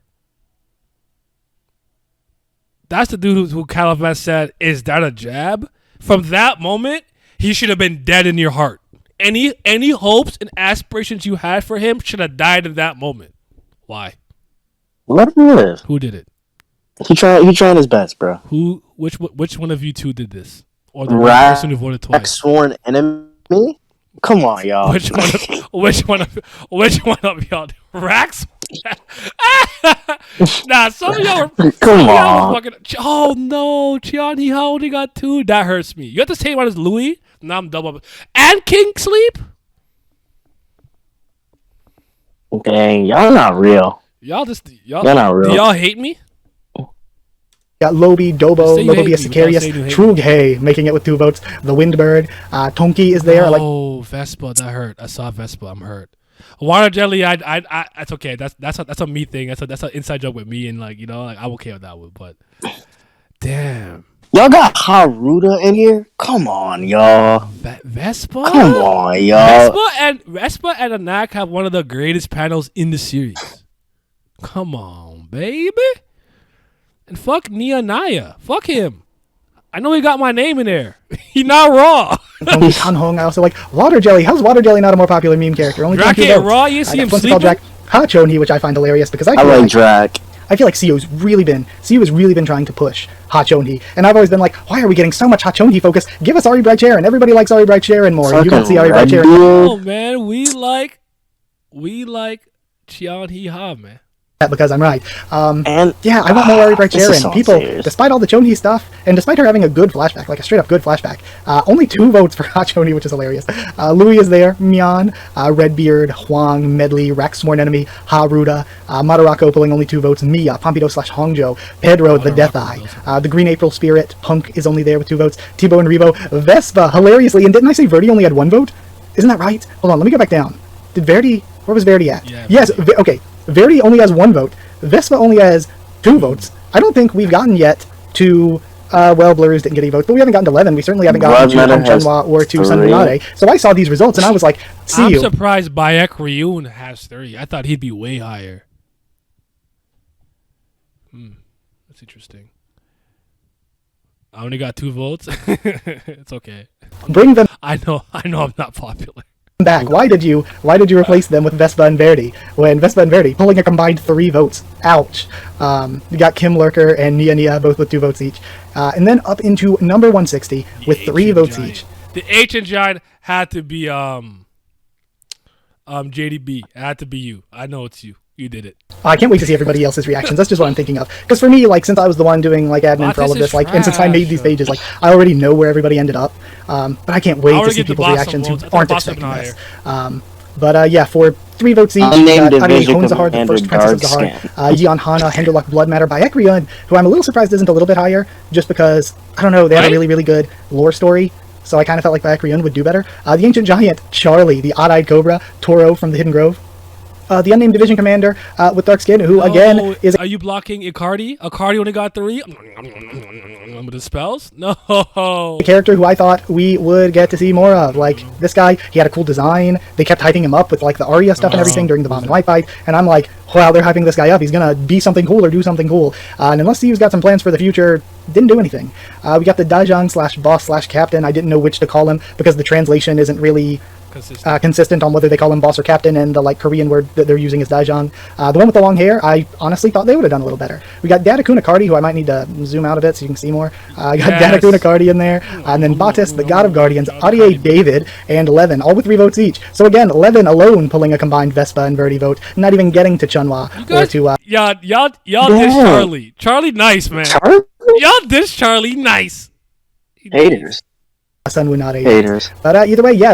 That's the dude who Caliban said, is that a jab? From that moment, he should have been dead in your heart. Any hopes and aspirations you had for him should have died in that moment. Why? Let him live. Who did it? He trying his best, bro. Which one of you two did this? Or the person who voted twice? Sworn enemy? Come on, y'all. Which one of y'all? Rax? Nah, some of y'all were. Come on. Fucking, oh no, Chiani only got 2. That hurts me. You have the same one as Louis. Now I'm double. And King Sleep. Dang, y'all not real. Y'all not real. Do y'all hate me? Got Lobi, Dobo, Lobobia me, Sicarius, Trughe making it with 2 votes. The Windbird, Tonki is there. Oh, Vespa, that hurt. I saw Vespa. I'm hurt. Water jelly, I that's okay. That's a me thing. That's an inside joke with me, and like I'm okay with that one. But damn, y'all got Haruda in here. Come on, y'all. Vespa. Come on, y'all. Vespa and Anak have one of the greatest panels in the series. Come on, baby. And fuck Nia Naya. Fuck him. I know he got my name in there. He not raw. Kanhong, I also like Water Jelly. How's Water Jelly not a more popular meme character? Only Drac 2 ain't votes. raw. You see him sleeping? Drac Hachoni, which I find hilarious because I like Drac. I feel like CU has really been trying to push Hachoni, and I've always been like, why are we getting so much Hachoni focus? Give us Ari Bright Sharon. Everybody likes Ari Bright Sharon more. You don't see Ari Bright Sharon. Oh man, we like Chian Hee Ha, man. Because I'm right. And yeah, I want more Ari Bright Sharon. People, serious. despite all the Chonhi stuff, and despite her having a good flashback, like a straight up good flashback, only 2 votes for Hachoni, which is hilarious. Louis is there, Mian, Redbeard, Huang, Medley, Rex Sworn Enemy, Haruda, Madarako pulling only 2 votes, Mia, Pompido / Hongjo, Pedro, the Death Eye, the Green April Spirit, Punk is only there with 2 votes, Tibo and Rebo, Vespa, hilariously, and didn't I say Verdi only had 1 vote? Isn't that right? Hold on, let me go back down. Did Verdi, where was Verdi at? Yeah, yes, okay. Verdi only has 1 vote. Vespa only has 2 votes. I don't think we've gotten yet to, Blurs didn't get any votes, but we haven't gotten to 11. We certainly haven't gotten to Chenhua or to Sunminade. So I saw these results and I was like, I'm surprised Bayek Ryun has 3. I thought he'd be way higher. That's interesting. I only got 2 votes. It's okay. Bring them I know I'm not popular. back. Why did you replace them with Vespa and Verdi when Vespa and Verdi pulling a combined 3 votes? Ouch. You got Kim Lurker and Nia both with 2 votes each, and then up into number 160 with 3 votes each. The ancient giant had to be JDB. It had to be you. I know it's you. You did it. I can't wait to see everybody else's reactions. That's just what I'm thinking of. Because for me, like, since I was the one doing like admin for all of this, like, and since I made these pages, like, I already know where everybody ended up. But I can't wait to see people's reactions who aren't expecting this. But yeah, for 3 votes each, Ari Honzahar, the first Princess of Zahar, Yeon Hana, Henderluck, Blood Matter by Ekryun, who I'm a little surprised isn't a little bit higher, just because, I don't know, they had a really, really good lore story. So I kind of felt like Bayek Ryun would do better. The Ancient Giant, Charlie, the Odd-Eyed Cobra, Toro from the Hidden Grove. the unnamed division commander with dark skin, who again is. Are you blocking Icardi? Icardi only got 3 with the spells. No. A character who I thought we would get to see more of. Like, this guy, he had a cool design. They kept hyping him up with like the Arya stuff and everything during the Bomb and White fight, and I'm like, wow, they're hyping this guy up. He's gonna be something cool or do something cool. And unless he's got some plans for the future, didn't do anything. We got the Dajang / boss / captain. I didn't know which to call him because the translation isn't really consistent on whether they call him boss or captain, and the like Korean word that they're using is Dajang. The one with the long hair, I honestly thought they would have done a little better. We got Datakun Icardi, who I might need to zoom out a bit so you can see more. I got Datakun Icardi in there, and then Batis, the God of Guardians, Audie David, and Levin, all with 3 votes each. So again, Levin alone pulling a combined Vespa and Verdi vote, not even getting to Chunhwa or to. Y'all dish Charlie. Charlie, nice man. Charlie? Y'all dish Charlie, nice. Haters. Sunwoo not Haters. But either way, yeah.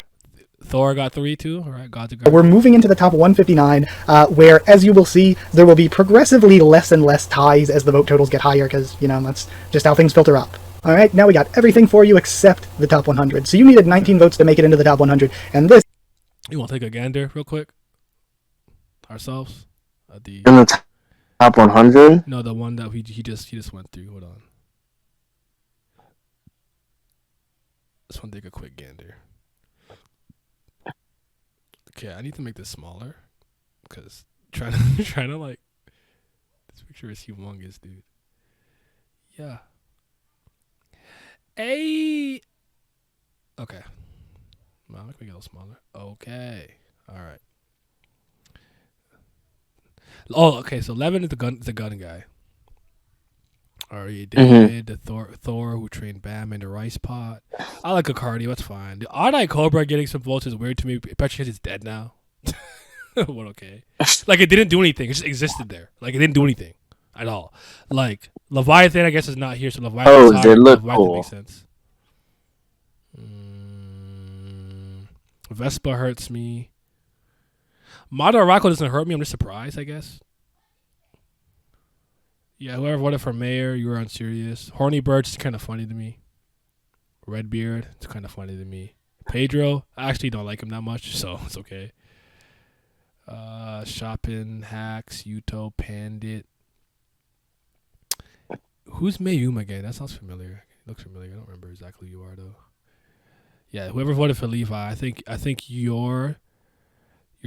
Thor got 3 too. All right, God's a God. We're moving into the top 159, where, as you will see, there will be progressively less and less ties as the vote totals get higher, because, you know, that's just how things filter up. Alright, now we got everything for you except the top 100. So you needed 19 votes to make it into the top 100, and this... You want to take a gander real quick? Ourselves? In the top 100? No, the one that he just went through. Hold on. Just want to take a quick gander. Okay, I need to make this smaller because trying to like this picture is humongous, dude. Yeah. Hey. Okay. Well, make it a little smaller. Okay. All right. Oh, okay. So Levin is the gun guy. Arya David, the Thor who trained Bam in the rice pot. I like a cardio, that's fine. The Odd-Eye Cobra getting some votes is weird to me, especially because it's dead now. But okay. Like, it didn't do anything. It just existed there. Like, it didn't do anything at all. Like, Leviathan, I guess, is not here, so Leviathan they look cool. makes sense. Vespa hurts me. Madarako doesn't hurt me. I'm just surprised, I guess. Yeah, whoever voted for mayor, you were unserious. Horny Birch is kind of funny to me. Redbeard, it's kind of funny to me. Pedro, I actually don't like him that much, so it's okay. Shopping, Hacks, Yuto, Pandit. Who's Mayum again? That sounds familiar. It looks familiar. I don't remember exactly who you are though. Yeah, whoever voted for Levi, I think your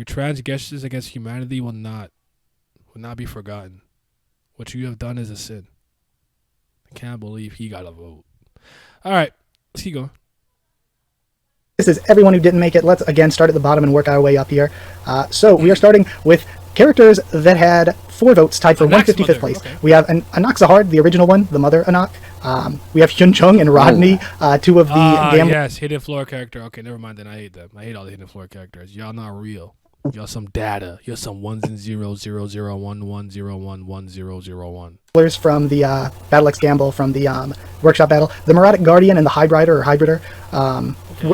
transgressions against humanity will not be forgotten. What you have done is a sin. I can't believe he got a vote. All right, let's keep going. This is everyone who didn't make it. Let's again start at the bottom and work our way up here. So we are starting with characters that had 4 votes tied for 155th place. Okay. We have Anak Zahard, the original one, the mother Anak. We have Hyun Chung and Rodney, 2 of the Gambler. Yes, hidden floor character. Okay, never mind then. I hate them. I hate all the hidden floor characters. Y'all not real. You're some data. You're some 1s and 0s, 0, 0, 1, 1, 0, 1, 1, 0, 0, 1. From the Battle X Gamble from the workshop battle, the Muradic Guardian and the Hybrider or Hybrider.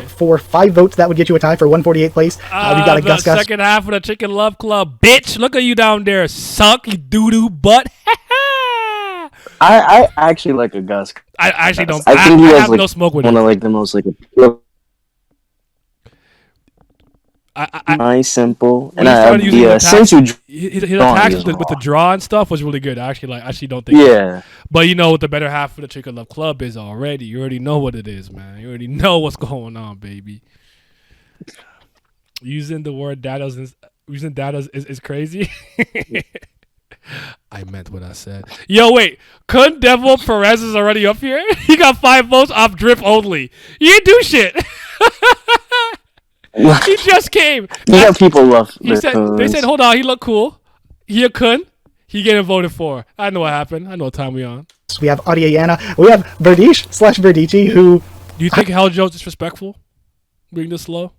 For 5 votes, that would get you a tie for 148th place. We've got a the Gus second half of the Chicken Love Club, bitch. Look at you down there, suck, you doo-doo butt. I actually like a Gus. I actually don't. I think he has have no smoke with one him. of like the most like nice, simple, and since you his attacks with the draw and stuff was really good. I actually don't think. Yeah. But you know what the better half of the Chicken Love Club is already. You already know what it is, man. You already know what's going on, baby. Using the word data is crazy. I meant what I said. Yo, wait. Kun Devil Perez is already up here? He got 5 votes off drip only. You didn't do shit. He just came. Yeah, people love They said, hold on, he looked cool. He a Kun. He getting voted for. I know what happened. I know what time we on. We have Adiana. We have Verdish / Verdici, who... Do you think Hell Joe's disrespectful? Being this slow?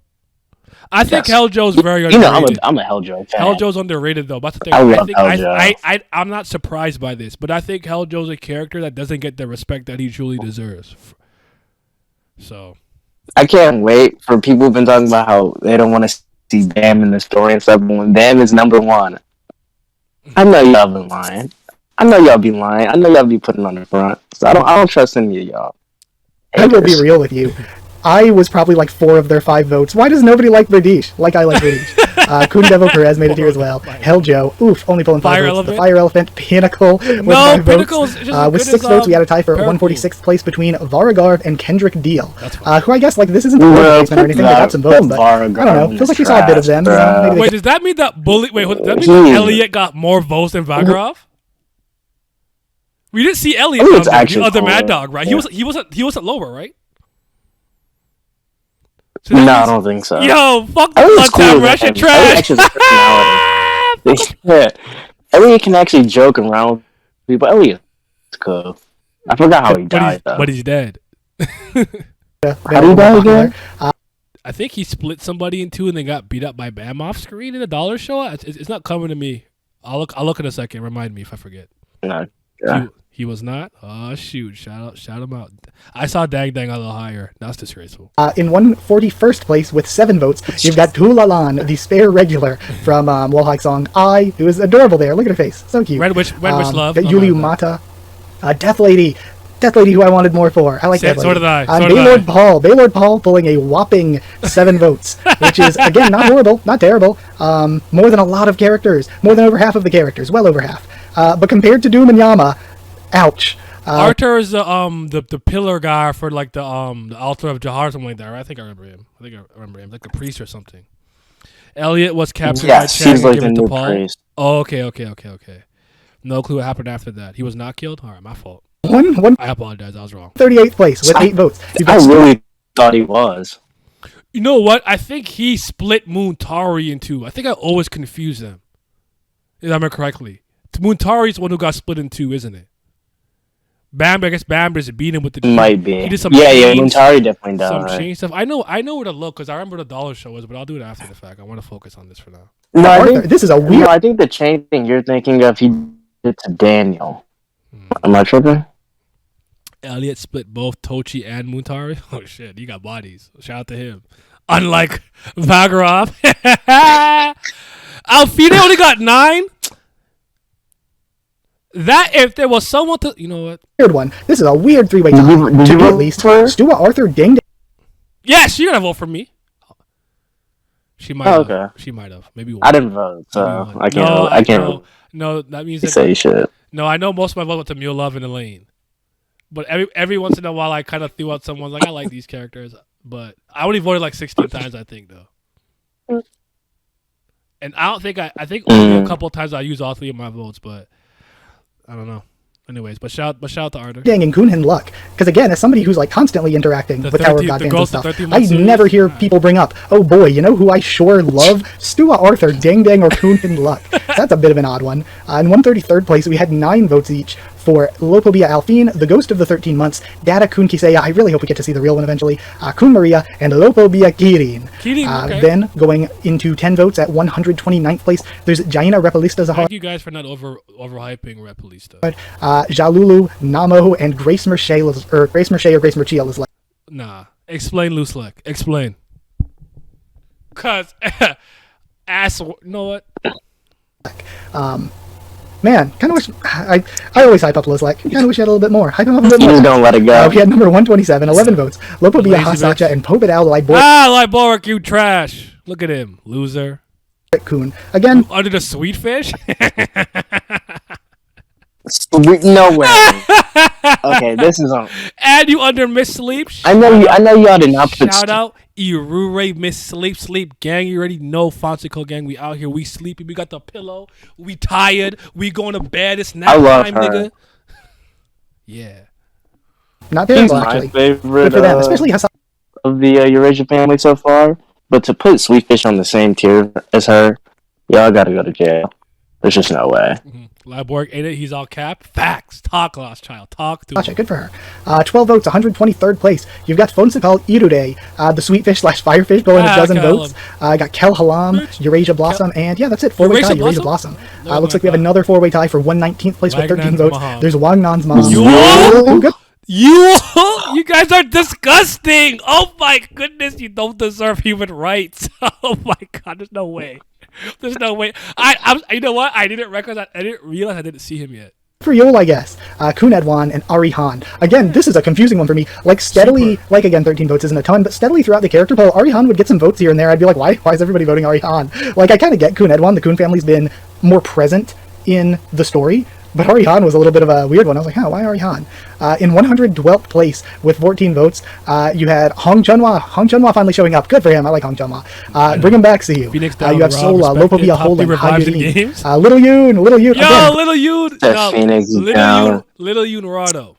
I think Hell Joe's very underrated. You know, I'm a Hell Joe fan. Hell Joe's underrated, though. That's the thing. I love Hell Joe. I'm not surprised by this, but I think Hell Joe's a character that doesn't get the respect that he truly deserves. So... I can't wait for people who've been talking about how they don't want to see Bam in the story and stuff, but when Bam is number 1, I know y'all been lying. I know y'all be lying. I know y'all be putting on the front. So I don't trust any of y'all. I will be real with you. I was probably like 4 of their 5 votes. Why does nobody like Verdish like I like Verdish? Kundevo Perez made it here as well. Hell Joe, oof, only pulling 5 Fire votes. Elephant? The Fire Elephant, Pinnacle with No, 5 Pinnacle's votes. just as With good 6 as, votes, we had a tie for Parapool. 146th place between Varagarv and Kendrick Deal. That's fine. Who I guess, like, this isn't the replacement or anything, they got some votes, but I don't know. Feels like we saw a bit of them. Maybe Wait, does that mean that does that mean that Elliot got more votes than Vagrov? We didn't see Elliot Elliot's on the actually other Mad cooler. Dog, right? Yeah. He wasn't lower, right? So No, that I means- don't think so. Yo, fuck the Elliot's Blood Time cooler Rush than and him. Elliot trash. actually has a personality. Yeah. Elliot can actually joke around with people. Elliot's cool. I forgot how he died, though. But he's dead. How did he die again? I think he split somebody in two and then got beat up by Bam off screen in a dollar show. It's not coming to me. I'll look in a second. Remind me if I forget. No. Yeah. He was not. Oh shoot! Shout him out. I saw Dang Dang a little higher. That's disgraceful. In 141st place with 7 votes, you've got Tulalan, the spare regular from Wallhike song I, who is adorable there. Look at her face. So cute. Red Witch Love. Got Yuli Umata. Death Lady, who I wanted more for. I like Death Lady. So did I. Baylord Paul pulling a whopping 7 votes, which is, again, not horrible, not terrible. More than a lot of characters. More than over half of the characters. Well over half. But compared to Doom and Yama, ouch. Arthur is the pillar guy for like the altar of Jahar, something like that. Right? I think I remember him. Like a priest or something. Elliot was captured by Yes, Chang he's and like the given to new Paul. priest. Oh, okay. No clue what happened after that. He was not killed. All right, my fault. One I apologize. I was wrong. 38th place with 8 votes. You've I got really thought he was. You know what? I think he split Moontari in two. I think I always confuse them. If I remember correctly. Moontari's the one who got split in two, isn't it? I guess Bam just beat him with the Might be. He did some Yeah, change, Muntari definitely some died. change stuff. I know where to look because I remember the dollar show was, but I'll do it after the fact. I want to focus on this for now. No, Arthur. This is a weird. No, I think the chain thing you're thinking of, he did to Daniel. Am I tripping? Elliot split both Tochi and Moontari. Oh shit, he got bodies. Shout out to him. Unlike Vagrov. Alfide only got 9. That if there was someone to, you know what? Weird one. This is a weird 3-way Did tie. you To me, at vote least. for her? Stua Arthur Ding. Yes, she gonna vote for me. She might. Oh, have. okay. She might have. Maybe one. I didn't vote, so Maybe one. I can't. No, I can't No, that means that. say shit. No, I know most of my vote went to Mule Love and Elaine. But every once in a while, I kind of threw out someone like I like these characters, but I only voted like 16 times, I think, though. And I don't think I think only a couple of times I used all 3 of my votes, but I don't know. Anyways, but shout out to Arthur. Dang and Kunhin Luck. Because again, as somebody who's like constantly interacting with Tower of Goddamn and stuff, I never hear people bring up, oh boy, you know who I sure love? Stua Arthur, Dang Dang, or Kunhin Luck. That's a bit of an odd one. In 133rd place, we had 9 votes each for Lopobia Alfine, The Ghost of the 13 Months, Data Kun Kiseya, I really hope we get to see the real one eventually, Kun Maria, and Lopobia Kirin. Okay. Then, going into 10 votes at 129th place, there's Jaina Repelista Zahar. Thank you guys for not overhyping Repelista. Jalulu, Namo, and Grace Mercier or Grace Merciel is like. Nah. Explain Loose Lick. Explain. Cause ass. You know what? Man, kind of wish I always hype up Lizlek. Kind of wish I had a little bit more. Hype him up a bit more. You don't let it go. We had number 127, 11 votes. Lopobia Lazy Hasacha bitch. and Pobedal Libor Liborik, you trash. Look at him, loser. Kun. Again, Under the sweet fish. No way. Okay, this is on. And you under Miss Sleep. I know y'all did not put. Shout out Irure, Miss Sleep gang. You already know Fonseca gang. We out here. We sleepy. We got the pillow. We tired. We going to bed. It's nap I love time, her. nigga. Yeah. not She's terrible my actually. favorite Good for them, especially Hasacha. of the Eurasia family so far. But to put Sweetfish on the same tier as her, y'all gotta go to jail. There's just no way. Liborg ate it. He's all capped. Facts. Talk, lost child. Talk to him. Good for her. 12 votes, 123rd place. You've got Fonsipal Irude, the Sweetfish / Firefish, going a dozen Kel votes. Got Kel Halam, Eurasia Blossom, and yeah, that's it. 4-way tie, Eurasia Blossom. Oh Looks my like we have God. another 4-way tie for 119th place with 13 Wagnan's votes. mom. There's Wagnan's mom. You- Good. You guys are disgusting. Oh my goodness, you don't deserve human rights. Oh my God, there's no way. There's no way. You know what? I didn't realize I didn't see him yet. For Yol, I guess. Kun Edwan and Ari Han. Again, this is a confusing one for me. Like, steadily, like, again, 13 votes isn't a ton, but steadily throughout the character poll, Ari Han would get some votes here and there. I'd be like, why is everybody voting Ari Han? Like, I kind of get Kun Edwan. The Kun family's been more present in the story, but Ari Han was a little bit of a weird one. I was like, why Ari Han? In 112th place with 14 votes, you had Hong Chunhwa. Hong Chunhwa finally showing up. Good for him. I like Hong Chunhwa. Bring him back, see you. Phoenix You have Sola, Lopopia Holden, games. Little Yoon. Yo, Again, Little Yoon. The No, Phoenix Little Yoon Raw though.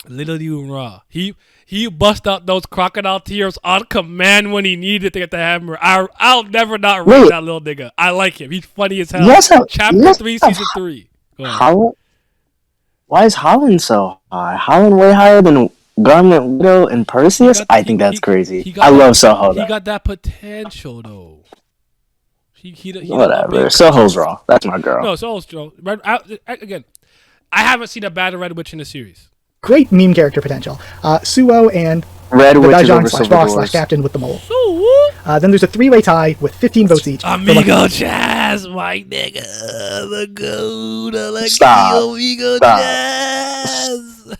Little Yoon Raw. He bust out those crocodile tears on command when he needed to get the hammer. I'll never not rate that little nigga. I like him. He's funny as hell. Chapter 3, season 3. Holland? Why is Holland so high? Holland way higher than Garment, Widow, and Perseus? I think that's crazy. I love Soho. He got that potential though. Whatever. Soho's raw. That's my girl. No, Soho's raw. Again, I haven't seen a bad Red Witch in the series. great meme character potential. Suo and Red the Witches over Daijang Silver /Boss Doors. /Captain with the mole. Then there's a three-way tie with 15 votes each. Amigo Chaz, my nigga. The goat. Stop. Amigo Stop. Chaz.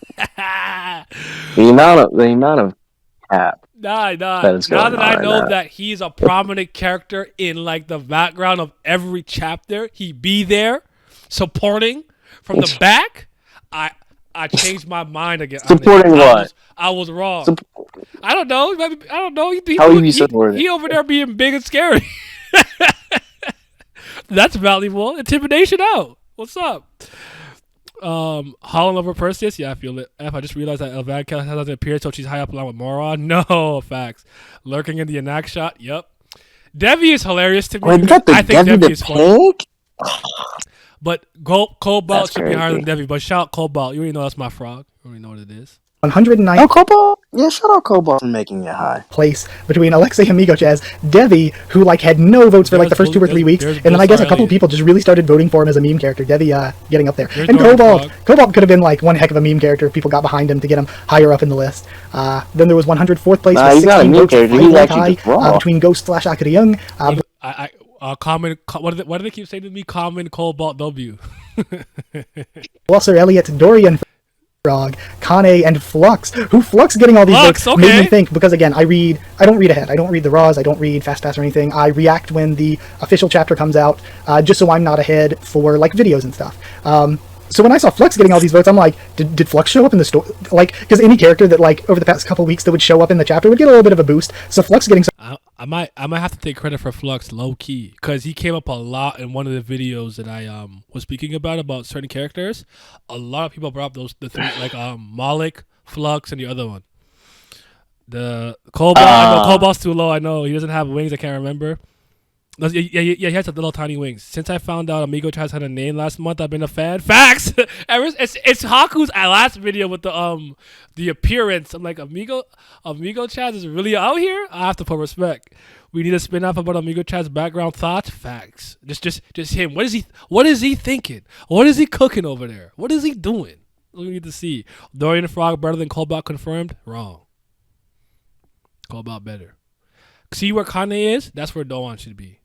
The amount of cap. Nah. That is Now going that on I right know now. that he's a prominent character in like the background of every chapter, he be there supporting from the back. I changed my mind again. Supporting what? I was wrong. I don't know. I don't know. How are you supporting? He over there being big and scary. That's valuable. Intimidation out. What's up? Holland over Perseus? Yeah, I feel it. I just realized that Elvanka hasn't appeared until she's high up along with Moron. No, facts. Lurking in the Anak shot. Yep. Devi is hilarious to me. Wait, you got the I think Devi Devi the is funny. pink? But Cobalt That's should be higher than crazy. Devi. But shout out Cobalt. You already know that's my frog. You already know what it is. 109th Oh, Cobalt? Yeah, shout out Cobalt for making it high. place between Alexei Amigo Chaz, Devi, who like had no votes for like the first 2 or 3 weeks, and then I guess a couple people just really started voting for him as a meme character. Devi getting up there. There's And Dorian Cobalt. Frog. Cobalt could have been like one heck of a meme character if people got behind him to get him higher up in the list. Then there was 104th place Nah, with he's not a 16 meme votes, character. fight He's like actually high, just raw. between Ghost / Akira Young. What do they keep saying to me? Common Cobalt W. Sir Elliot, Dorian Frog, Kane, and Flux. Who Flux getting all these Flux, votes made okay. me think, because again, I don't read ahead. I don't read the raws, I don't read Fast Pass or anything. I react when the official chapter comes out, just so I'm not ahead for like videos and stuff. So when I saw Flux getting all these votes, I'm like, did Flux show up in the story? Like, because any character that like over the past couple weeks that would show up in the chapter would get a little bit of a boost. So Flux getting I might have to take credit for Flux low key because he came up a lot in one of the videos that I was speaking about certain characters. A lot of people brought up the three like Malik, Flux, and the other one. The Cobalt. I know Cobalt's too low. I know he doesn't have wings. I can't remember. No, yeah, he has the little tiny wings. Since I found out Amigo Chaz had a name last month, I've been a fan. Facts. It's Haku's last video with the appearance. I'm like, Amigo Chaz is really out here. I have to put respect. We need a spin-off about Amigo Chaz's background thoughts. Facts. Just him. What is he thinking? What is he cooking over there? What is he doing? We need to see. Dorian Frog better than Cobalt confirmed? Wrong. Cobalt better. See where Kane is? That's where Doan should be.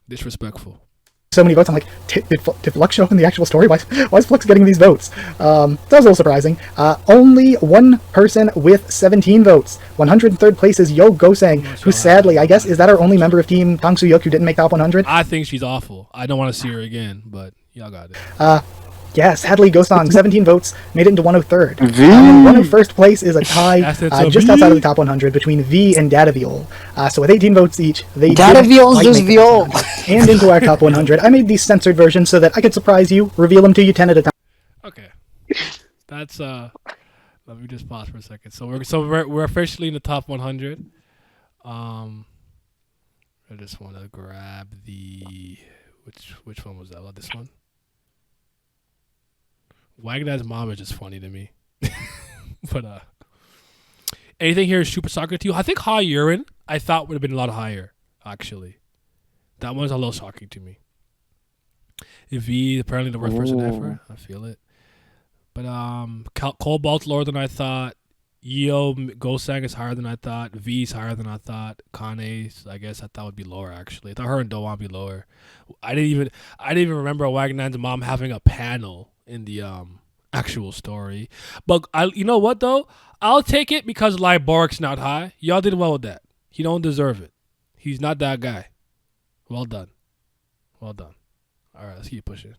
Disrespectful. so many votes. I'm like, did Flux show up in the actual story? Why is Flux getting these votes? So that was a little surprising. Only one person with 17 votes. 103rd place is Yo Gosang, who sadly, I guess, is that our only member of Team Tang Soo-Hyuk who didn't make top 100? I think she's awful. I don't want to see her again, but y'all got it. Yeah, sadly, Gosang, 17 votes, made it into 103rd. V. And 101st place is a tie That's it, so just V. outside of the top 100 between V and Data Viol. So with 18 votes each, they Data did Viol's quite just make the Viol. top 100. And into our top 100. I made these censored versions so that I could surprise you, reveal them to you 10 at a time. Okay, that's Let me just pause for a second. So we're officially in the top 100. I just want to grab the which one was that? Oh, this one. Wagner's mom is just funny to me. But anything here is Super Soccer to you? I think High Urine I thought would have been a lot higher, actually. That one's a little shocking to me. V apparently the worst person ever. I feel it. But Cobalt's lower than I thought. Yo Gosang is higher than I thought. V's higher than I thought. Kane's, I guess I thought would be lower actually. I thought her and Doan would be lower. I didn't even remember Wagnan's mom having a panel in the actual story. But you know what though? I'll take it because Lybark's not high. Y'all did well with that. He don't deserve it. He's not that guy. Well done. Well done. All right, let's keep pushing.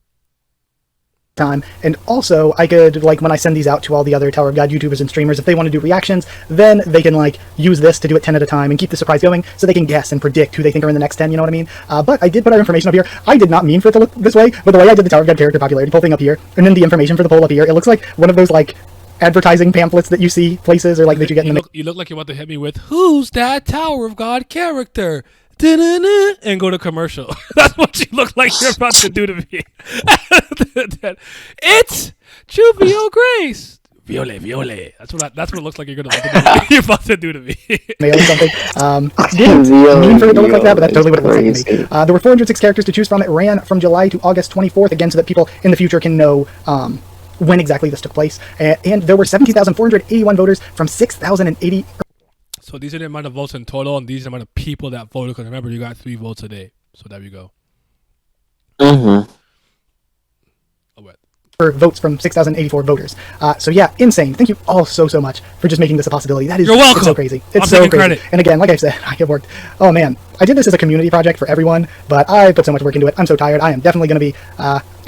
Time. And also, I could, like, when I send these out to all the other Tower of God YouTubers and streamers, if they want to do reactions, then they can, like, use this to do it 10 at a time and keep the surprise going so they can guess and predict who they think are in the next 10, you know what I mean? But I did put our information up here. I did not mean for it to look this way, but the way I did the Tower of God character popularity poll thing up here, and then the information for the poll up here, it looks like one of those, like, advertising pamphlets that you see places or, like, that you get in the... You look like you want to hit me with, who's that Tower of God character? Da-na-na, and go to commercial. That's what you look like you're about to do to me. It's Juvio Grace. Viole. That's what it looks like you're about to do to me. Mail or something. Didn't mean for it to look like that, but that's totally what it looks like to me. There were 406 characters to choose from. It ran from July to August 24th, again, so that people in the future can know when exactly this took place. And there were 17,481 voters from 6,080... So these are the amount of votes in total, and these are the amount of people that voted. Because remember, you got 3 votes a day. So there you go. Mm-hmm. For votes from 6,084 voters. So yeah, insane. Thank you all so much for just making this a possibility. That is You're welcome. It's so crazy. It's I'm so taking crazy. credit. And again, like I said, I have worked. Oh man, I did this as a community project for everyone, but I put so much work into it. I'm so tired. I am definitely going to be.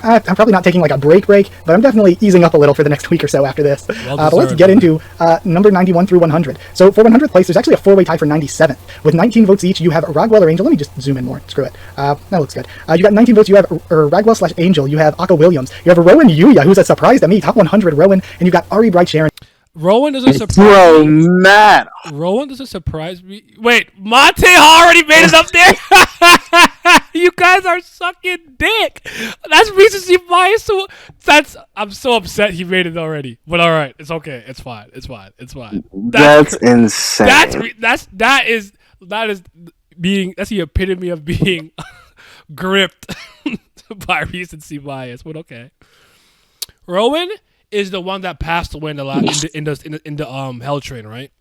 I'm probably not taking like a break, but I'm definitely easing up a little for the next week or so after this. But let's get into number 91 through 100. So for 100th place, there's actually a 4-way tie for 97th. With 19 votes each, you have Ragwell or Angel. Let me just zoom in more. Screw it. That looks good. You got 19 votes. You have Ragwell/Angel. You have Aka Williams. You have Rowan Yuya, who's a surprise to me. Top 100 Rowan. And you got Ari Bright Sharon. Rowan doesn't surprise Bro, me. man. Rowan doesn't surprise me. Wait, Monte already made it up there? You guys are sucking dick. That's recency bias. So I'm so upset he made it already. But all right, it's okay. It's fine. That's insane. That's the epitome of being gripped by recency bias. But okay. Rowan is the one that passed away in the Hell Train, right?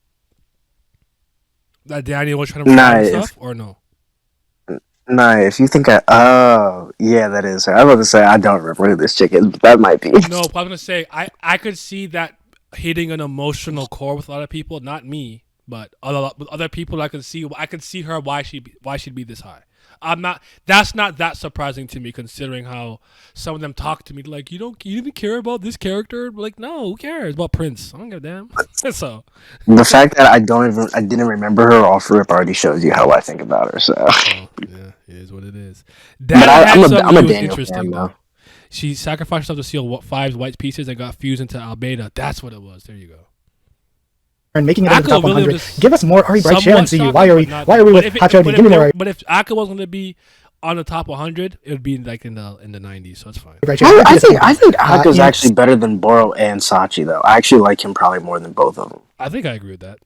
That Daniel was trying to stuff, or no? Nice. You think yeah, that is her. I was about to say I don't remember who this chick is, but that might be. No, I was gonna say I could see that hitting an emotional core with a lot of people. Not me, but other people. I could see her why she'd be this high. That's not that surprising to me, considering how some of them talk to me like, you didn't care about this character. Like, no, who cares about Prince? I don't give a damn. So the fact that I didn't remember her off rip already shows you how I think about her. So yeah, it is what it is. But I'm a Daniel fan though. She sacrificed herself to seal 5 white pieces and got fused into Albeda. That's what it was. There you go. And making it in the top 100. Give us more Ari Bright Sharon CU. Why are we with Hachodi? Give me more Ari. But if Aka was going to be on the top 100, it would be like in the 90s, so it's fine. I think Aka's actually better than Boro and Sachi though. I actually like him probably more than both of them. I think I agree with that.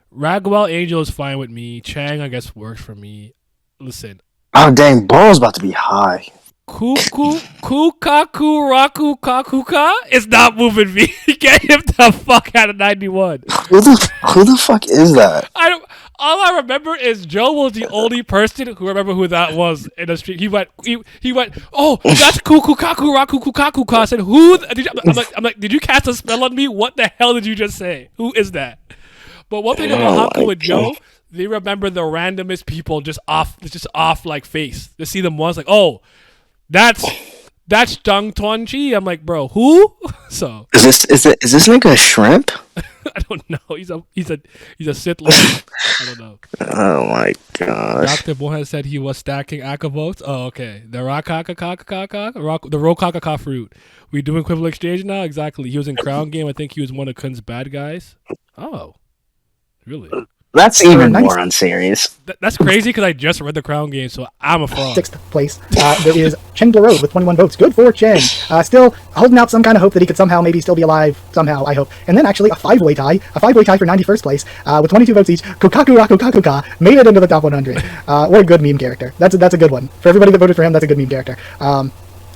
Ragwell Angel is fine with me. Chang, I guess, works for me. Listen. Oh dang, Boro's about to be high. Kukaku Raku Kakuka is not moving me. Get him the fuck out of 91. Who the fuck is that? All I remember is Joe was the only person who remember who that was in the street. He went, oh, that's Kukaku Raku Kakuka. I said, who? I'm like, did you cast a spell on me? What the hell did you just say? Who is that? But one thing about Haku and Joe, they remember the randomest people just off like face. They see them once like, oh, that's Zhang Tuanqi. I'm like, bro, who? So is this like a shrimp? I don't know. He's a Sith Lord. I don't know. Oh my gosh. Dr. Mohan said he was stacking Aka votes. Oh, okay. The Rokakaka fruit. We doing equivalent exchange now? Exactly. He was in Crown Game. I think he was one of Kun's bad guys. Oh, really? That's even more unserious. That's crazy because I just read the Crown Game, so I'm a fraud. 6th place. There is Chen Blaro with 21 votes. Good for Chen. Still holding out some kind of hope that he could somehow maybe still be alive. Somehow, I hope. And then actually a 5-way tie. A 5-way tie for 91st place with 22 votes each. Kokaku Raku Kakuka made it into the top 100. What a good meme character. That's a good one. For everybody that voted for him, that's a good meme character.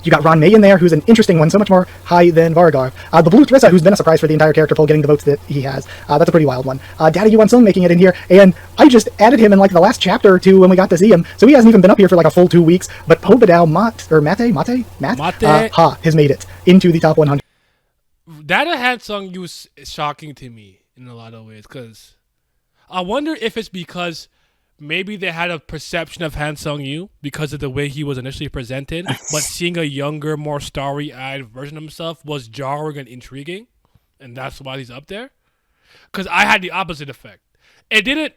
You got Ron May in there, who's an interesting one, so much more high than Vargar. The Blue Thrissa, who's been a surprise for the entire character pool, getting the votes that he has. That's a pretty wild one. Daddy Yuan Sung making it in here, and I just added him in like the last chapter or two when we got to see him, so he hasn't even been up here for like a full 2 weeks. But Pobadao Mate has made it into the top 100. Data Han Sung Yu is shocking to me in a lot of ways, because I wonder if it's because maybe they had a perception of Han Sung Yu because of the way he was initially presented, but seeing a younger, more starry-eyed version of himself was jarring and intriguing, and that's why he's up there. Because I had the opposite effect. It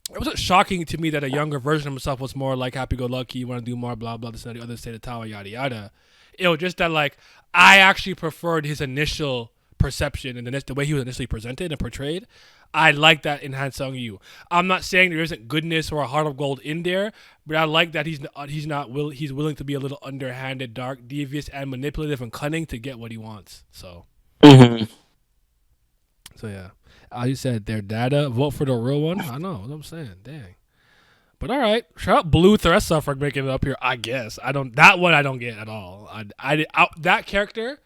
wasn't shocking to me that a younger version of himself was more like happy-go-lucky, want to do more, blah, blah, this and the other side of the tower, yada, yada. It was just that, like, I actually preferred his initial perception and the way he was initially presented and portrayed. I like that in Han Sung Yu. I'm not saying there isn't goodness or a heart of gold in there, but I like that he's willing to be a little underhanded, dark, devious, and manipulative and cunning to get what he wants. So, so yeah. You said their data, vote for the real one. I know what I'm saying. Dang. But all right, shout out Blue Thressa for making it up here. I guess I don't get at all. That character,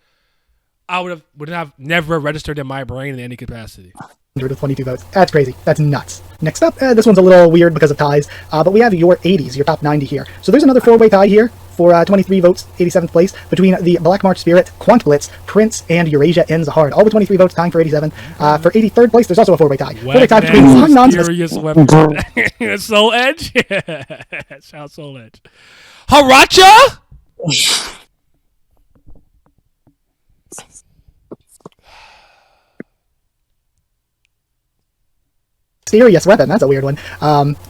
I would have never registered in my brain in any capacity. With 22 votes. That's crazy. That's nuts. Next up, this one's a little weird because of ties, but we have your 80s, your top 90 here. So there's another 4-way tie here for 23 votes, 87th place, between the Black March Spirit, Quant Blitz, Prince, and Eurasia Ends Hard. All with 23 votes, tying for 87. For 83rd place, there's also a 4-way tie. 4-way tie between Long Nonsense. Soul Edge? Shout out Soul Edge. Haracha? Mysterious Weapon, that's a weird one.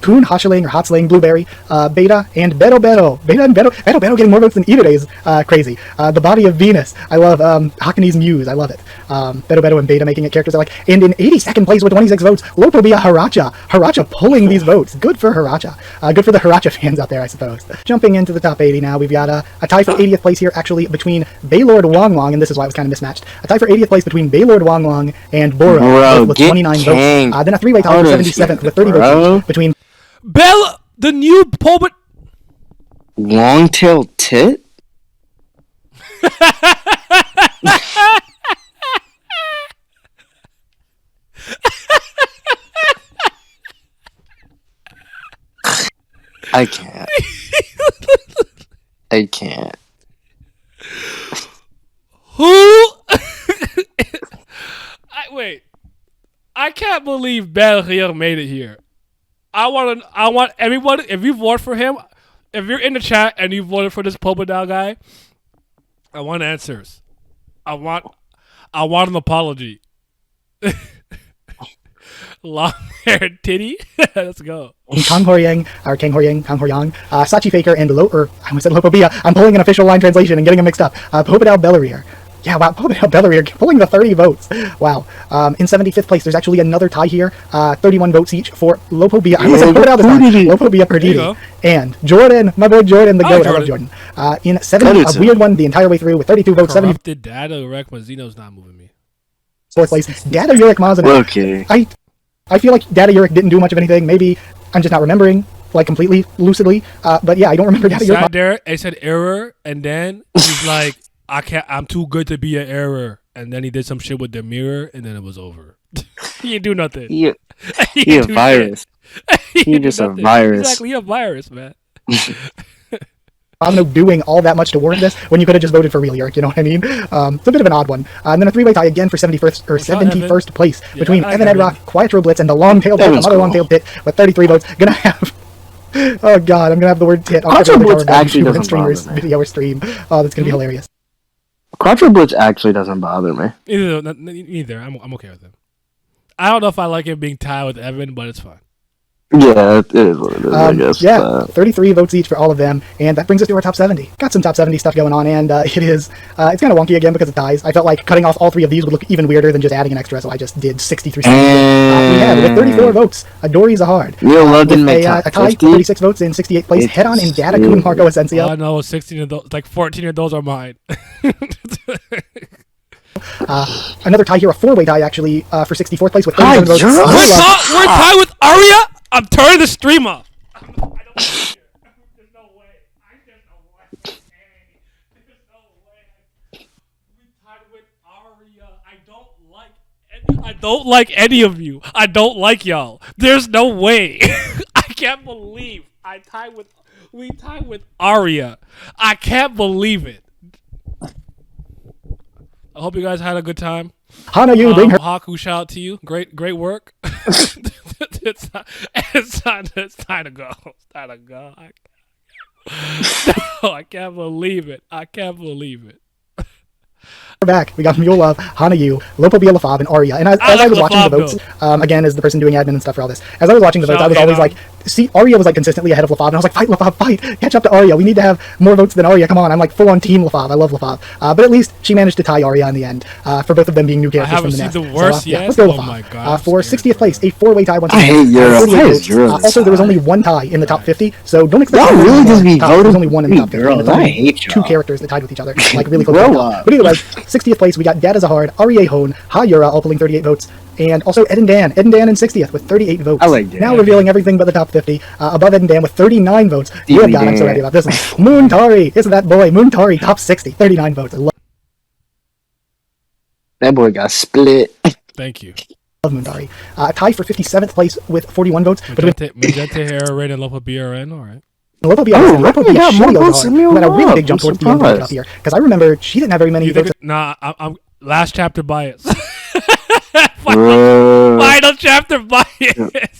Poon, Hosheling, or Hotsling, Blueberry, Beta, and Beto Beto. Beta and Beto getting more votes than either day is crazy. The Body of Venus, I love. Hakune's Muse, I love it. Beto and Beta making it characters I like. And in 82nd place with 26 votes, Lopobia Haracha. Haracha pulling these votes. Good for Haracha. Good for the Haracha fans out there, I suppose. Jumping into the top 80 now, we've got a tie for 80th place here, actually, between Baylord Wong Wong, and this is why it was kind of mismatched. A tie for 80th place between Baylord Wong Wong and Boro with 29 votes. Then a 3-way tie for 77th with 30 votes between Bella, the new pulpit. Long tail tit? I can't. I can't. Who? Wait. I can't believe Belgier made it here. I want everyone, if you vote for him, if you're in the chat and you voted for this Pobadao guy, I want answers. I want an apology. Long haired titty. Let's go. Kang Horyang, Sachi Faker, and I almost said Lopobia. I'm pulling an official line translation and getting them mixed up. Pobadao Bellerir. Yeah, wow, Pobadao Bellerir pulling the 30 votes. Wow. In 75th place, there's actually another tie here. 31 votes each for Lopobia. I almost said Pobadao this time. Lopobia Perditi. And Jordan, my boy Jordan, the GOAT. I love Jordan. In 70, a weird one the entire way through with 32 votes. 70. Data Urek Mazino's not moving me. 4th place, Data Yurik Mazino. Okay. I feel like Data Yurik didn't do much of anything. Maybe I'm just not remembering, like, completely lucidly. But yeah, I don't remember Data Yurik. Sat there, I said error, and then he's like, I'm too good to be an error. And then he did some shit with the mirror, and then it was over. He didn't do nothing. He a virus. He just a virus. Exactly, he a virus, man. I'm not doing all that much to warrant this when you could have just voted for real Yurik, you know what I mean? It's a bit of an odd one. And then a 3-way tie again for 71st place between Evan Edrock, Quietro Blitz, and the long-tailed tit, another long-tailed tit with 33 votes. Gonna have... Oh god, I'm gonna have the word tit on Quietro Blitz actually doesn't streamers bother me. video or stream. Oh, that's gonna be hilarious. Quattro Blitz actually doesn't bother me. Either. I'm okay with him. I don't know if I like him being tied with Evan, but it's fine. Yeah, it is what it is, I guess. Yeah, 33 votes each for all of them, and that brings us to our top 70. Got some top 70 stuff going on, and it's kind of wonky again because of ties. I felt like cutting off all 3 of these would look even weirder than just adding an extra, so I just did 63. We had, with 34 votes, Adori Zahard. Mule Love didn't make top 50. A tie, 36 votes in 68th place. Head on and Data Kun Marco Asensio. Oh, no, 16 of those, like 14 of those are mine. Another tie here, a 4-way tie actually, for 64th place with 37 votes. We're tied with Arya? I'm turning the stream off. I don't want to hear. There's no way. I just don't want to. I don't like any of you. I don't like y'all. There's no way. I can't believe we tied with Arya. I can't believe it. I hope you guys had a good time. Hana, you bring her. Haku, shout out to you. Great work. it's time to go. It's time to go. No, I can't believe it. Back. We got Mule Love, Hana Yu, Lopo Lafab, and Arya. And as I was watching the votes, again, as the person doing admin and stuff for all this, as I was watching the votes, I was always like, see, Arya was like consistently ahead of Lafab, and I was like, fight Lafab, fight, catch up to Arya. We need to have more votes than Arya. Come on, I'm like full on team Lafab. I love Lafab. But at least she managed to tie Arya in the end for both of them being new characters from the nest. I haven't seen the worst yet. Let's go Lafab. Oh my God, for 60th place, a 4-way tie. I hate Utero. Also, there was only one tie in the top 50, so don't expect. Y'all really just be voting. There's only one in the top 50. Girls, I hate two characters that tied with each other, like really close. But either way, 60th place, we got Dad Zahard, Arya Hone, Hayura, all pulling 38 votes, and also Ed and Dan in 60th with 38 votes. I like Dan. Now revealing everything but the top 50. Above Ed and Dan with 39 votes. Oh God, I'm so happy about this one. Moontari, isn't that boy? Moontari, top 60, 39 votes. I love that boy got split. Thank you. Moontari. Tied for 57th place with 41 votes. Magenta Hair Raid and Lopa BRN, alright. Lopo had a really big jump towards the end up here, because I remember she didn't have very many votes. Nah, I'm last chapter bias. Final chapter bias.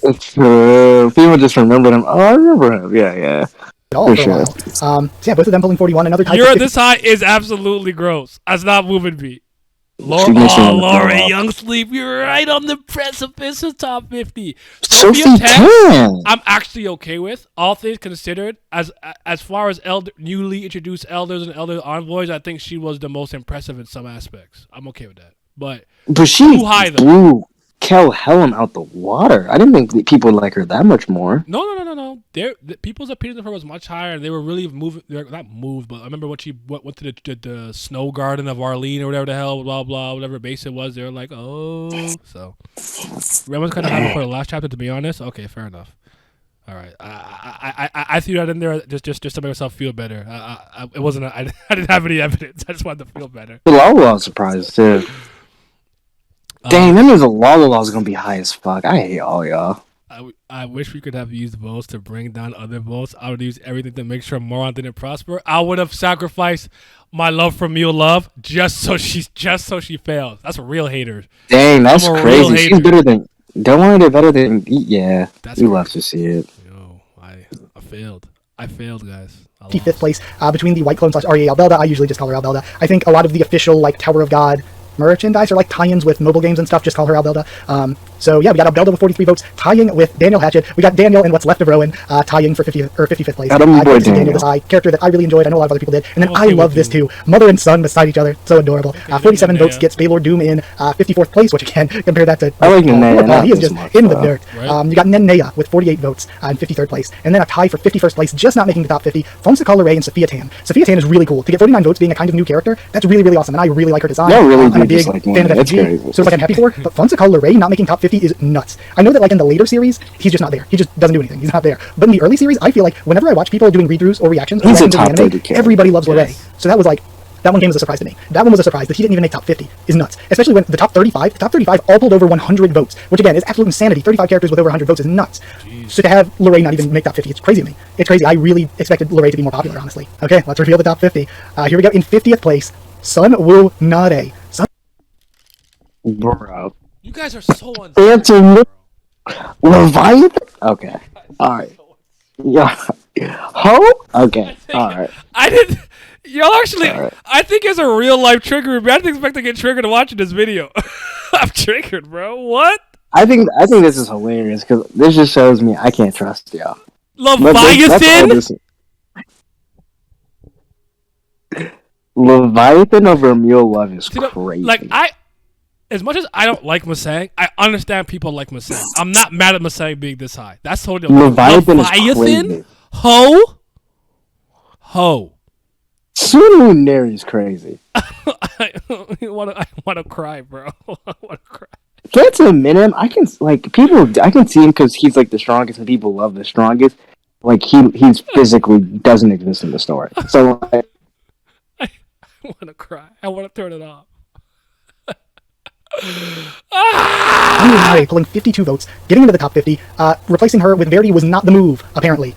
People just remember him. Oh, I remember him. Yeah. For sure. So yeah, both of them pulling 41. Another tie. You're this high is absolutely gross. That's not moving me. Laura Young Sleep, you're right on the precipice of top 50. Sophie Tan, I'm actually okay with, all things considered. As far as newly introduced elders and elder envoys, I think she was the most impressive in some aspects. I'm okay with that. But she too high, blew Kel Helm out the water. I didn't think people would like her that much more. No. People's opinion of her was much higher. They were really moving. Not moved, but I remember when she went to the snow garden of Arlene or whatever the hell, blah blah, whatever base it was. They were like, oh, so everyone's kind of happy for the last chapter. To be honest, okay, fair enough. All right, I threw that in there just to make myself feel better. It wasn't. I didn't have any evidence. I just wanted to feel better. Well, I was surprised too. Dang, that means the Lala's gonna be high as fuck. I hate all y'all. I wish we could have used votes to bring down other votes. I would use everything to make sure Moron didn't prosper. I would have sacrificed my love for Mule Love just so she fails. That's real haters. Dang, that's crazy. She's better than. Don't worry, they're better than. Yeah, we love to see it. Yo, I failed. I failed, guys. 55th place between the White Clone / Arya Albelda. I usually just call her Albelda. I think a lot of the official like Tower of God merchandise or like tie-ins with mobile games and stuff just call her Albelda. So yeah, we got Albelda with 43 votes, tying with Daniel Hatchet. We got Daniel and what's left of Rowan tying for 55th place. Daniel, this character that I really enjoyed. I know a lot of other people did. And then I love this too. Mother and son beside each other. So adorable. 47 votes gets Baylor Doom in 54th place, which again, compare that to... I like Nenea. He is just in the dirt. Right. You got Nenea with 48 votes in 53rd place. And then a tie for 51st place, just not making the top 50, Fonsakal Lorraine and Sophia Tan. Sophia Tan is really cool. To get 49 votes being a kind of new character, that's really, really awesome. And I really like her design. I'm a big fan of F.U.G, so it's like I'm happy for her. But Fonsakal Lorraine not making top 50 is nuts. I know that like in the later series, he's just not there. He just doesn't do anything. He's not there. But in the early series, I feel like whenever I watch people doing read-throughs or reactions to the anime, everybody loves Lorraine. So that was like, that one came as a surprise to me. That one was a surprise that he didn't even make top 50 is nuts. Especially when the top 35 all pulled over 100 votes, which again is absolute insanity. 35 characters with over 100 votes is nuts. Jeez. So to have Lorraine not even make top 50, it's crazy to me. It's crazy. I really expected Lorraine to be more popular, honestly. Okay, let's reveal the top 50. Here we go. In 50th place, Sun Woo Nare. Bro. You guys are so unfair. Leviathan? Okay. Alright. Yeah. Ho? Okay. Alright. I didn't... Y'all actually... Right. I think it's a real life trigger. I didn't expect to get triggered watching this video. I'm triggered, bro. What? I think this is hilarious because this just shows me I can't trust y'all. Leviathan? Leviathan over Mule Love is crazy. Like, as much as I don't like Masang, I understand people like Masang. I'm not mad at Masang being this high. That's totally okay. Leviathan is crazy. Ho? Sunu Neri is crazy. I want to cry, bro. I want to cry. Get to admit him. I can see him because he's like the strongest and people love the strongest. Like he's physically doesn't exist in the story. So like, I want to cry. I want to turn it off. Munare pulling 52 votes, getting into the top 50. Replacing her with Verity was not the move, apparently.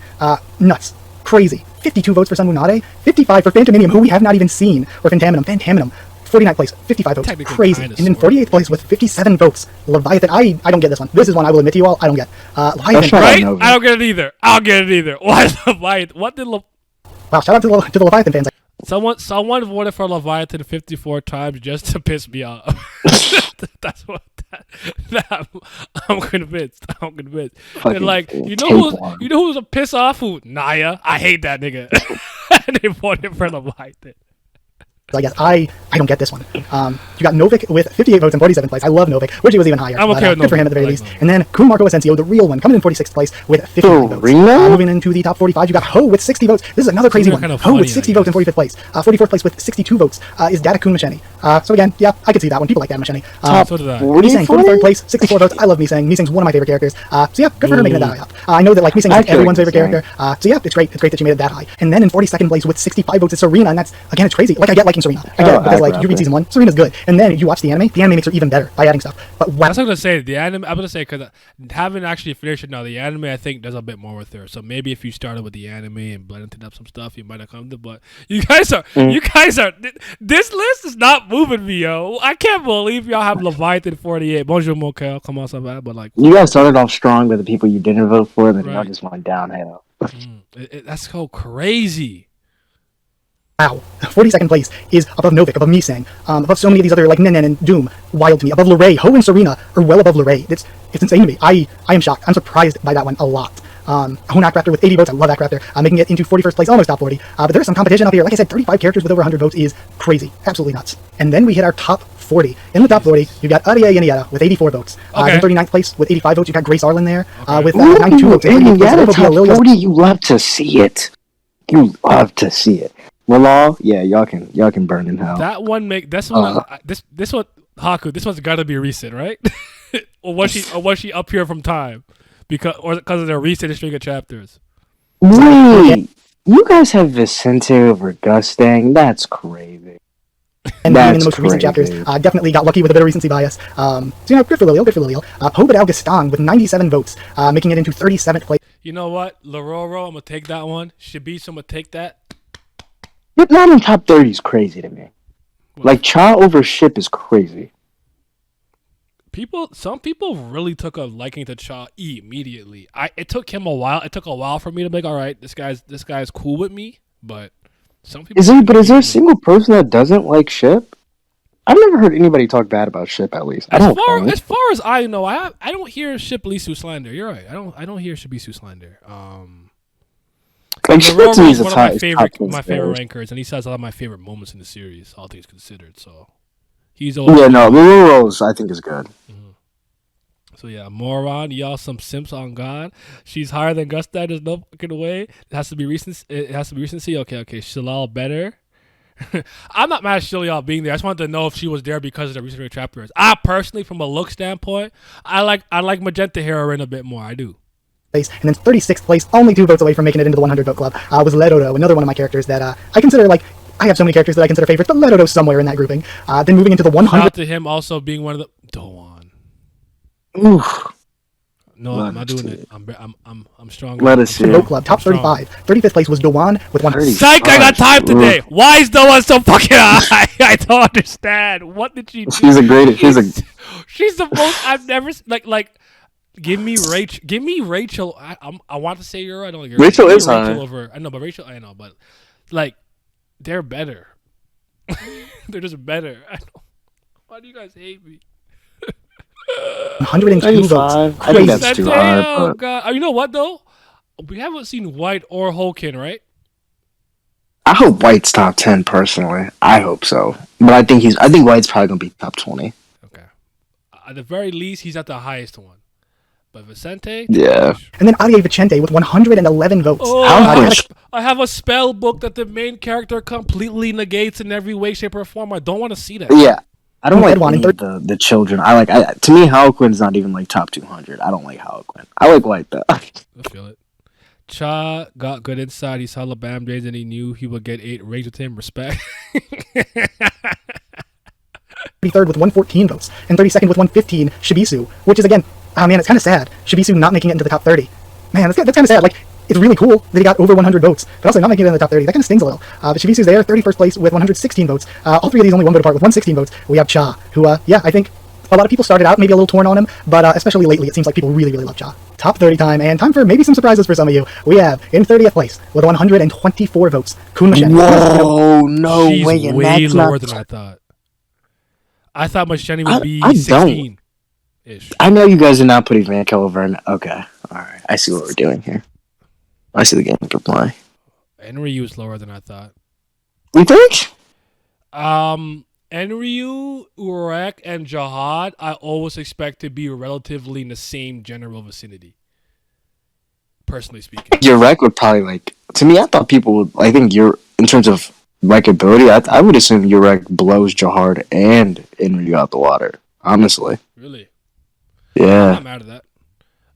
Nuts. Crazy. 52 votes for Sun Munare, 55 for Phantominium, who we have not even seen, or Phantaminum. 49th place, 55 votes. Crazy. And in 48th place with 57 votes, Leviathan. I don't get this one. This is one I will admit to you all, I don't get. Leviathan. Right? I don't get it either. I don't get it either. Why Leviathan? What did Wow, shout out to the Leviathan fans. Someone voted for Leviathan 54 times just to piss me off. That's what I'm convinced. And like, you know who's a piss off? Who? Naya. I hate that nigga. And they voted for Leviathan. So I guess I don't get this one. You got Novik with 58 votes in 47th place. I love Novik. Wish he was even higher. I'm okay with good for him at the very least. And then Kun Marco Asensio, the real one, coming in 46th place with 59 votes. Moving into the top 45, you got Ho with 60 votes. This is another crazy one. Ho with 60 votes in 45th place. 44th place with 62 votes is Data Kun Macheni. So again, yeah, I could see that one. People like Data Macheni. So did I. Misang, 43rd place, 64 votes. I love Misang. Misang's one of my favorite characters. So yeah, good for her making it that high up. I know that like Misang is everyone's favorite character. So yeah, it's great. It's great that she made it that high. And then in 42nd place with 65 votes is Serena, and that's again, it's crazy. Like I get liking Serena. I get it because like you read season 1, Serena's good, and then you watch the anime makes her even better by adding stuff. But wow. That's what I'm gonna say. The anime, I'm gonna say because haven't actually finished it now. The anime I think does a bit more with her. So maybe if you started with the anime and blended up some stuff, you might have come to. But you guys are. This list is not moving me, yo. I can't believe y'all have Leviathan 48. Bonjour, Mokel. Come on, so bad, but like you guys started off strong with the people you didn't vote for, then y'all just went downhill. That's so crazy. Wow. 42nd place is above Novik, above Misang, above so many of these other like Nen and Doom. Wild to me. Above Luray. Ho and Serena are well above Luray. It's insane to me. I am shocked. I'm surprised by that one a lot. Honak Raptor with 80 votes. I love that Raptor. Making it into 41st place, almost top 40. But there's some competition up here. Like I said, 35 characters with over 100 votes is crazy. Absolutely nuts. And then we hit our top 40. In the top 40, you got Aria Yaniata with 84 votes. In 39th place with 85 votes, you got Grace Arlen there with 92 votes. Yaniata top 40, you love to see it. You love to see it. Well, yeah, y'all can burn in hell. That one this one Haku. This one's got to be recent, right? or was she up here from time because of their recent string of chapters? Wait, you guys have Vicente over Gustang? That's crazy. And being in the most recent chapters, definitely got lucky with a bit of recency bias. So good for Lilio. Pobadao Gaston with 97 votes, making it into 37th place. You know what, Lororo, I'm gonna take that one. Shabisa, I'm gonna take that. But not in top 30 is crazy to me. Like, Cha over Ship is crazy. Some people really took a liking to Cha immediately. It took him a while. It took a while for me to be like, all right, this guy's cool with me. But some people. Is there a single person that doesn't like Ship? I've never heard anybody talk bad about Ship. At least as far as I know, I don't hear Ship Lisu slander. You're right. I don't hear Shibisu slander. Like Aurora is one of my favorite rankers, and he says a lot of my favorite moments in the series, all things considered. So he's always Aurora I think is good. Mm-hmm. So yeah, moron, y'all some simps on God. She's higher than Gustad. There's no fucking way. It has to be recency. Okay. Shalal better. I'm not mad at Shilial being there. I just wanted to know if she was there because of the recent chapters. I personally, from a look standpoint, I like Magenta Heroine a bit more. I do. And then 36th place, only 2 votes away from making it into the 100 vote club, was Ledodo, another one of my characters that I consider, like, I have so many characters that I consider favorites, but Ledodo's somewhere in that grouping. Then moving into the 100. Shout out to him also being one of the Doan. Oof. No, I'm not doing it. I'm strong. Let us see. Vote club, top 35. 35th place was Doan with 100. Psych, I got time today. Why is Doan so fucking high? I don't understand. What did she do? She's the most I've never like. Give me Rachel. I want to say you're right. I don't like Rachel is Rachel high. over. I know, but Rachel. I know, but like they're better. They're just better. Why do you guys hate me? 102 votes. I think that's too high. Oh god! You know what though? We haven't seen White or Hoken, right? I hope White's top 10 personally. I hope so, but I think White's probably gonna be top 20. Okay. At the very least, he's at the highest one. But Vicente? Yeah. And then Aria Vicente with 111 votes. Oh, I have a spell book that the main character completely negates in every way, shape, or form. I don't want to see that. Yeah. I don't like the children. To me, Howlquin's not even like top 200. I don't like Howlquin. I like White though. I feel it. Cha got good inside. He saw LeBam days and he knew he would get 8 rage with him. Respect. 33rd with 114 votes, and 32nd with 115, Shibisu, which is again, oh man, it's kind of sad. Shibisu not making it into the top 30. Man, that's kind of sad. Like, it's really cool that he got over 100 votes, but also not making it in the top 30. That kind of stings a little. But Shibisu's there, 31st place with 116 votes. All three of these only one vote apart with 116 votes. We have Cha, who, yeah, I think a lot of people started out maybe a little torn on him, but especially lately, it seems like people really, really love Cha. Top 30 time, and time for maybe some surprises for some of you. We have, in 30th place, with 124 votes, Kun Machete. Whoa, no She's way. And way that's lower not... than I thought. I thought Machete would be I 16-ish. I know you guys are not putting Van Kel over. Okay, alright. I see what we're doing here. I see the game for play. Enryu is lower than I thought. You think? Enryu, Urek, and Jihad, I always expect to be relatively in the same general vicinity. Personally speaking. Your rec would probably, like... To me, I thought people would... I think you're... In terms of likability, I would assume your rec blows Jihad and Enryu out the water. Honestly. Really? Yeah. I'm not mad at that.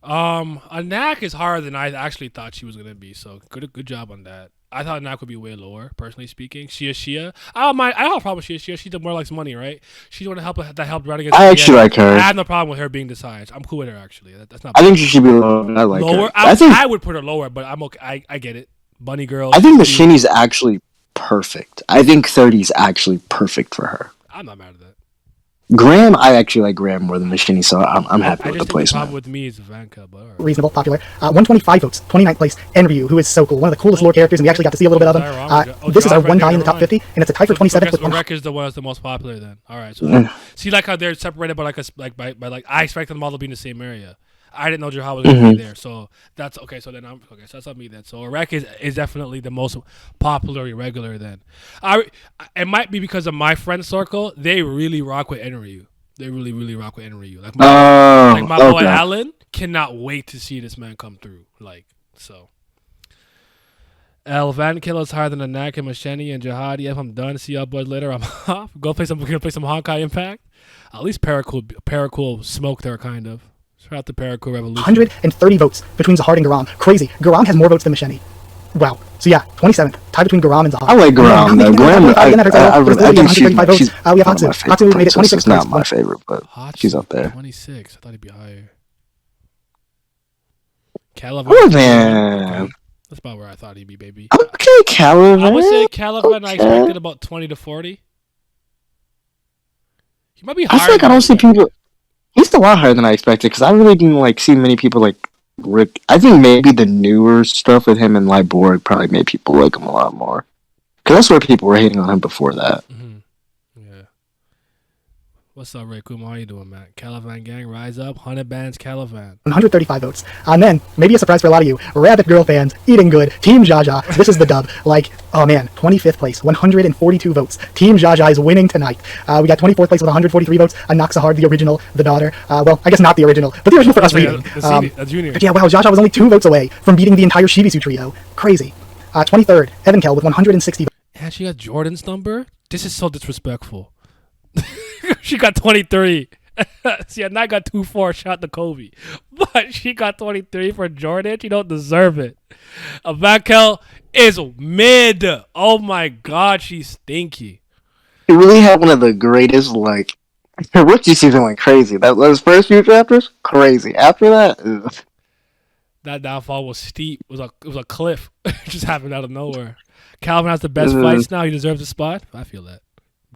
Anak is higher than I actually thought she was gonna be, so good job on that. I thought Anak would be way lower, personally speaking. Shia. I don't have a problem with Shia. She more likes money, right? She's the one that helped run against. I actually like her. I have no problem with her being decided. I'm cool with her actually. That's not. I think she should be lower. I like lower. her. I would put her lower, but I'm okay. I get it. Bunny girl. I think Machini's actually perfect. I think 30 is actually perfect for her. I'm not mad at that. Graham, I actually like Graham more than Machini, so I'm happy with the placement. The problem with me is Ivanka, but right. Reasonable, popular. 125 votes, 29th place, Enryu, who is so cool. One of the coolest lore characters, and we actually got to see a little bit of him. This is our one guy in the top 50, and it's a tie for 27th with Urek is the one that's the most popular then. All right. So see like how they're separated by by I expected them all to be in the same area. I didn't know Jihad was going to be there, so that's okay. So then so that's on me then. So Urek is definitely the most popular irregular then. It might be because of my friend circle. They really rock with Enryu. They really, really rock with Enryu. Like my boy Alan cannot wait to see this man come through. Like so. Van Killer is higher than Anak and Machete and Jihad. If I'm done, see y'all boys later. I'm off. Gonna play some Honkai Impact. At least Paracool smoked her kind of. Shout out to Paracool Revolution. 130 votes between Zahard and Garam. Crazy. Garam has more votes than Machete. Wow. So yeah, 27th. Tie between Garam and Zahard. I like Garam though. Garam, I think she's we have Haku. Haku made it 26th. It's not my favorite, but she's up there. 26. I thought he'd be higher. Caliban. Oh man. That's about where I thought he'd be, baby. Okay, Caliban. I would say Caliban. I expected about 20 to 40. He might be higher. I feel like I don't see people. He's a lot higher than I expected because I really didn't see many people like Rick. I think maybe the newer stuff with him and Liborg probably made people like him a lot more. Because that's where people were hating on him before that. Mm-hmm. Yeah. What's up, Ray Kuma? How you doing, man? Caliban gang, rise up. 100 bands, Caliban. 135 votes. And then, maybe a surprise for a lot of you, Rabbit Girl fans, eating good, Team Jaja. This is the dub. Oh man, 25th place, 142 votes. Team Jaja is winning tonight. We got 24th place with 143 votes. Anaxahard, the original, the daughter. Well, I guess not the original, but the original for us reading. A junior. But yeah, wow, Jaja was only 2 votes away from beating the entire Shibisu trio. Crazy. 23rd, Evan Kell with 160 votes. And she got Jordan's number? This is so disrespectful. She got 23. See, I got 2-4 shot to Kobe. But she got 23 for Jordan. She don't deserve it. Vakel is mid. Oh my god, she's stinky. He really had one of the greatest, her rookie season went crazy. Those first few chapters, crazy. After that, ugh. That downfall was steep. It was a cliff. It just happened out of nowhere. Calvin has the best fights now. He deserves a spot. I feel that.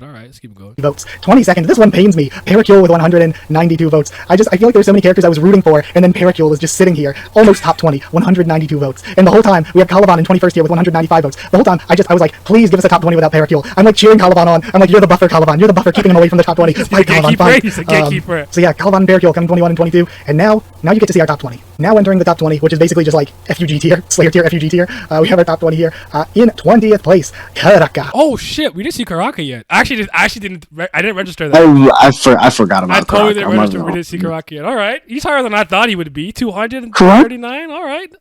All right, let's keep it going. Votes. 22nd. This one pains me. Paracule with 192 votes. I feel like there's so many characters I was rooting for, and then Paracule is just sitting here, almost top 20, 192 votes. And the whole time, we have Caliban in 21st here with 195 votes. The whole time, I was like, please give us a top 20 without Paracule. I'm cheering Caliban on. I'm you're the buffer, Caliban. You're the buffer, keeping him away from the top 20. Fight, Caliban, fight. He's a gatekeeper. So yeah, Caliban and Paracule coming 21 and 22. And now you get to see our top 20. Now entering the top 20, which is basically just F.U.G tier, Slayer tier, F.U.G tier. We have our top 20 here. In 20th place, Karaka. Oh shit, we didn't see Karaka yet. I didn't register that. I forgot about I totally didn't register. We didn't see Karaka yet. All right, he's higher than I thought he would be. 239. All right.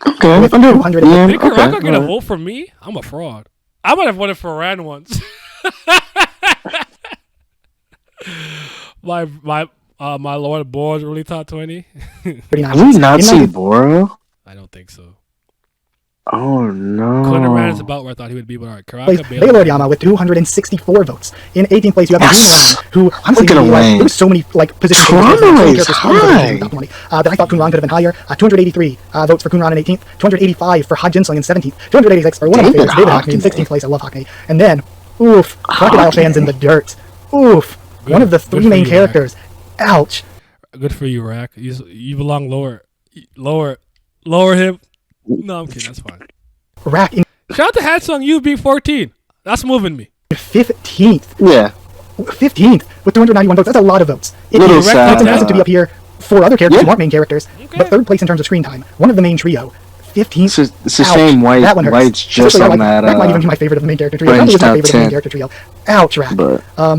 Okay. With 200. Did Karaka get a vote from me? I'm a fraud. I might have voted for Rand once. my Lord Boar's really top 20. Have we not seen Boro? I don't think so. Oh no. Couldn't have ran his about where I thought he would be, but all right. Place Karaka, Baylor Yama with 264 votes. In 18th place, you have Yes! Wayne, who honestly, Look at like, Wayne. there was so many like positions Toronto is high. that I thought Kunran could have been higher. 283 votes for Kunran in 18th, 285 for Ha Jinsung in 17th, 286 for one of my favorites, David Hockney in 16th place. I love Hockney. And then, oof, Crocodile fans in the dirt. Oof, Good- one of the good three for main you, characters. Ouch. Good for you, Rack. You belong lower. Lower him. No, I'm kidding. That's fine. Rack in Shout out to Hatsung, you being 14. That's moving me. 15th. Yeah. 15th with 291 votes. That's a lot of votes. It Little is sad, impressive to be up here for other characters who Yeah. aren't main characters, Okay. but third place in terms of screen time. One of the main trio. 15th. It's a Ouch. shame That one hurts. White's just Especially, I on like that. Rack might even be my favorite of the main character trio. French Probably is my top favorite of the main 10. character trio. Ouch, Rack. But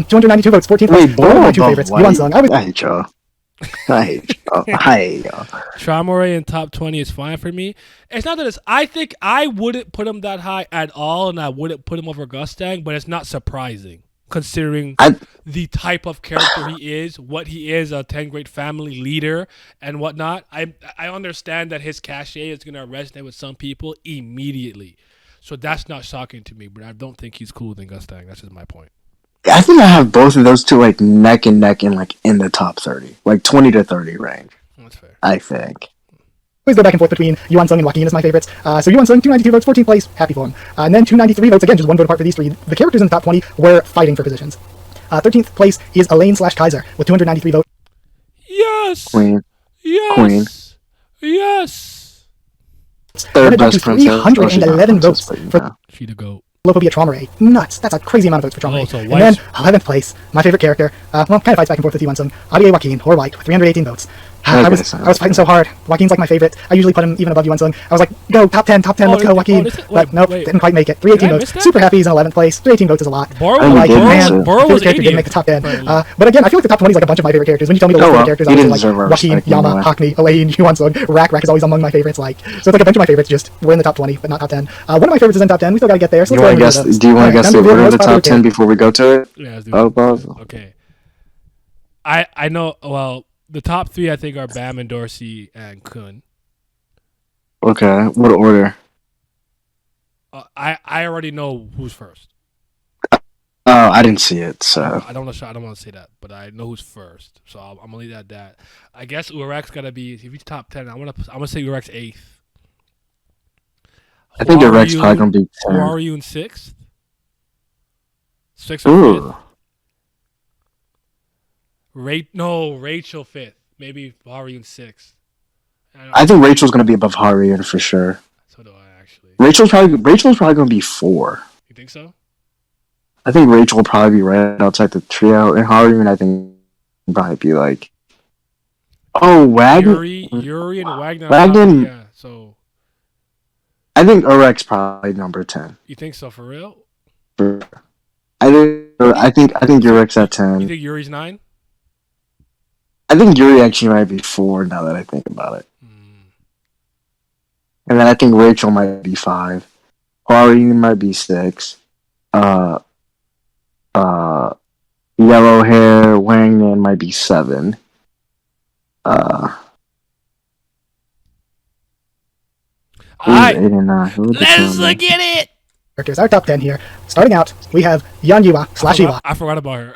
292 votes, 14th place. wait, One of my Ball two above favorites. White. Yuan Sung. I would I hate y'all. I hate y'all. I hate y'all. Tramore in top 20 is fine for me. It's not that it's. I think I wouldn't put him that high at all, and I wouldn't put him over Gustang, but it's not surprising considering the type of character he is, what he is, a 10th grade family leader and whatnot. I understand that his cachet is going to resonate with some people immediately. So that's not shocking to me, but I don't think he's cooler than Gustang. That's just my point. I think I have both of those two like neck and neck in like in the top 30, like 20 to 30 range. That's fair. I think. always go back and forth between Yuan Sung and Joaquin as my favorites. So Yuan Sung, 292 votes, 14th place, happy for him. And then 293 votes, again, just one vote apart for these three. The characters in the top 20 were fighting for positions. 13th place is Elaine/Kaiser with 293 votes. Yes. Queen. Yes. Queen. Yes. Third Up to best princess. 311 votes but, you for know. She the goat. Lopobia Traumaray. Nuts. That's a crazy amount of votes for Traumaray. Oh, so and White- then 11th place, my favorite character, well, kind of fights back and forth with Yuan Sung, Adie Joaquin, or White, with 318 votes. I was fighting so hard. Joaquin's like my favorite. I usually put him even above Yuan Sung. I was like, go, top 10, Oh, let's go, Joaquin. But nope, didn't quite make it. 318 Did I miss votes. that? Super happy he's in 11th place. 318 votes is a lot. Boro, I Like, did man, also. my Boro favorite was character 80th. didn't make the top 10. Right. But again, I feel like the top 20 is like a bunch of my favorite characters. When you tell me to list Oh, favorite well, characters, he I was didn't like deserve our Joaquin, respect Yama, anyway. Hackney, Elaine, Yuan Sung. Rack is always among my favorites. Like, so it's like a bunch of my favorites just were in the top 20, but not top 10. One of my favorites is in top 10. We still gotta get there. So Do let's you go want to ahead and guess? those. Do you want Alright, to guess time the to order of most the top popular 10 before we go to it? Yeah, let's do Oh, it. both. Okay. I know. Well, the top three I think are Bam and Dorsey and Kun. Okay. What order? I already know who's first. Oh, I didn't see it, so. I don't want to say that, but I know who's first. So I'm gonna leave it at that. I guess Urak's gotta be if he's top 10. I'm gonna say Urak's 8th. I think Who the are Rex you- probably gonna be Who 10. are you in 6th? 6th or 5th? Ooh. Rachel 5th. Maybe Haru in 6th. I think Rachel's gonna be above Harriet for sure. So do I actually. Rachel's probably gonna be 4. You think so? I think Rachel will probably be right outside the trio, and Harriet I think will probably be like. Oh, Wagner. Yuri and Wagner. Wagner- Yeah. So I think Urek's probably number 10. you think so for real? I think Urek's at You 10. think Yuri's 9? I think Yuri actually might be 4 now that I think about it. And then I think Rachel might be 5. Hari might be 6. Yellow hair Wangman might be 7. Who's Alright, 8 and 9? Who would let's determine? look at it. Characters, our top 10 here. Starting out, we have Yan Yua / Iwa. I forgot about her.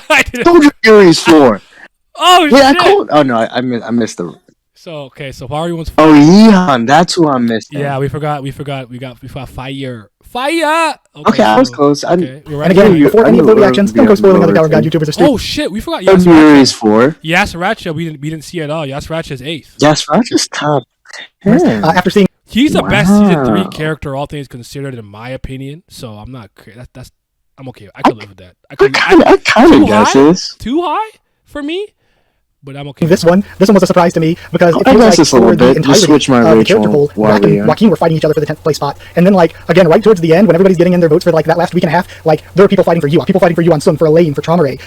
I didn't- Told you Yuri's 4. Oh Wait, I shit! called. Oh no, I missed the. So Haru one's. Oh, Yehan, that's who I missed. Yeah, we forgot. We got fire. Okay, I was close. Okay, we're right And again, you- before I any of knew the reactions, don't go spoiling other Tower lower God YouTubers or streamers. Oh shit, we forgot Yuri's Yasracha. 4. Yasracha, we didn't see at all. Yasracha's 8th. Yes, Roger's top 10. After seeing He's the best season 3 Wow. character, all things considered, in my opinion. So I'm not. That's. I'm okay. I could live with that. I kind of too guess high? this. Too high for me, but I'm okay. this one was a surprise to me because it I feels guess like this a little for the bit. Just entirety switch my of the Rachel character pool, while Rack and we- Joaquin were fighting each other for the 10th place spot. And then, like, again, right towards the end, when everybody's getting in their votes for, like, that last week and a half, like, there were people fighting for Yua, people fighting for Yuan Sung, for Elaine, for Traumaray,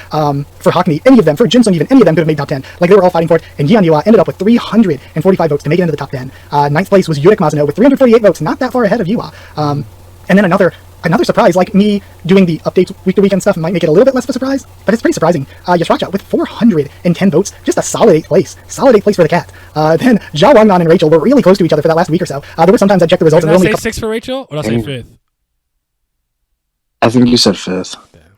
for Hackney, any of them, for Jinsung even, any of them could have made top 10. Like, they were all fighting for it, and Yan Yua ended up with 345 votes to make it into the top 10. 9th place was Yurik Mazano with 348 votes, not that far ahead of Yua. And then another another surprise, like me doing the updates week to week and stuff might make it a little bit less of a surprise, but it's pretty surprising. Yashracha with 410 votes, just a solid 8th place. Solid 8th place for the cat. Then Ja Wangnan and Rachel were really close to each other for that last week or so. There were sometimes I checked the results Did and I only say 6th for Rachel, or did I say 5th? I think you said 5th.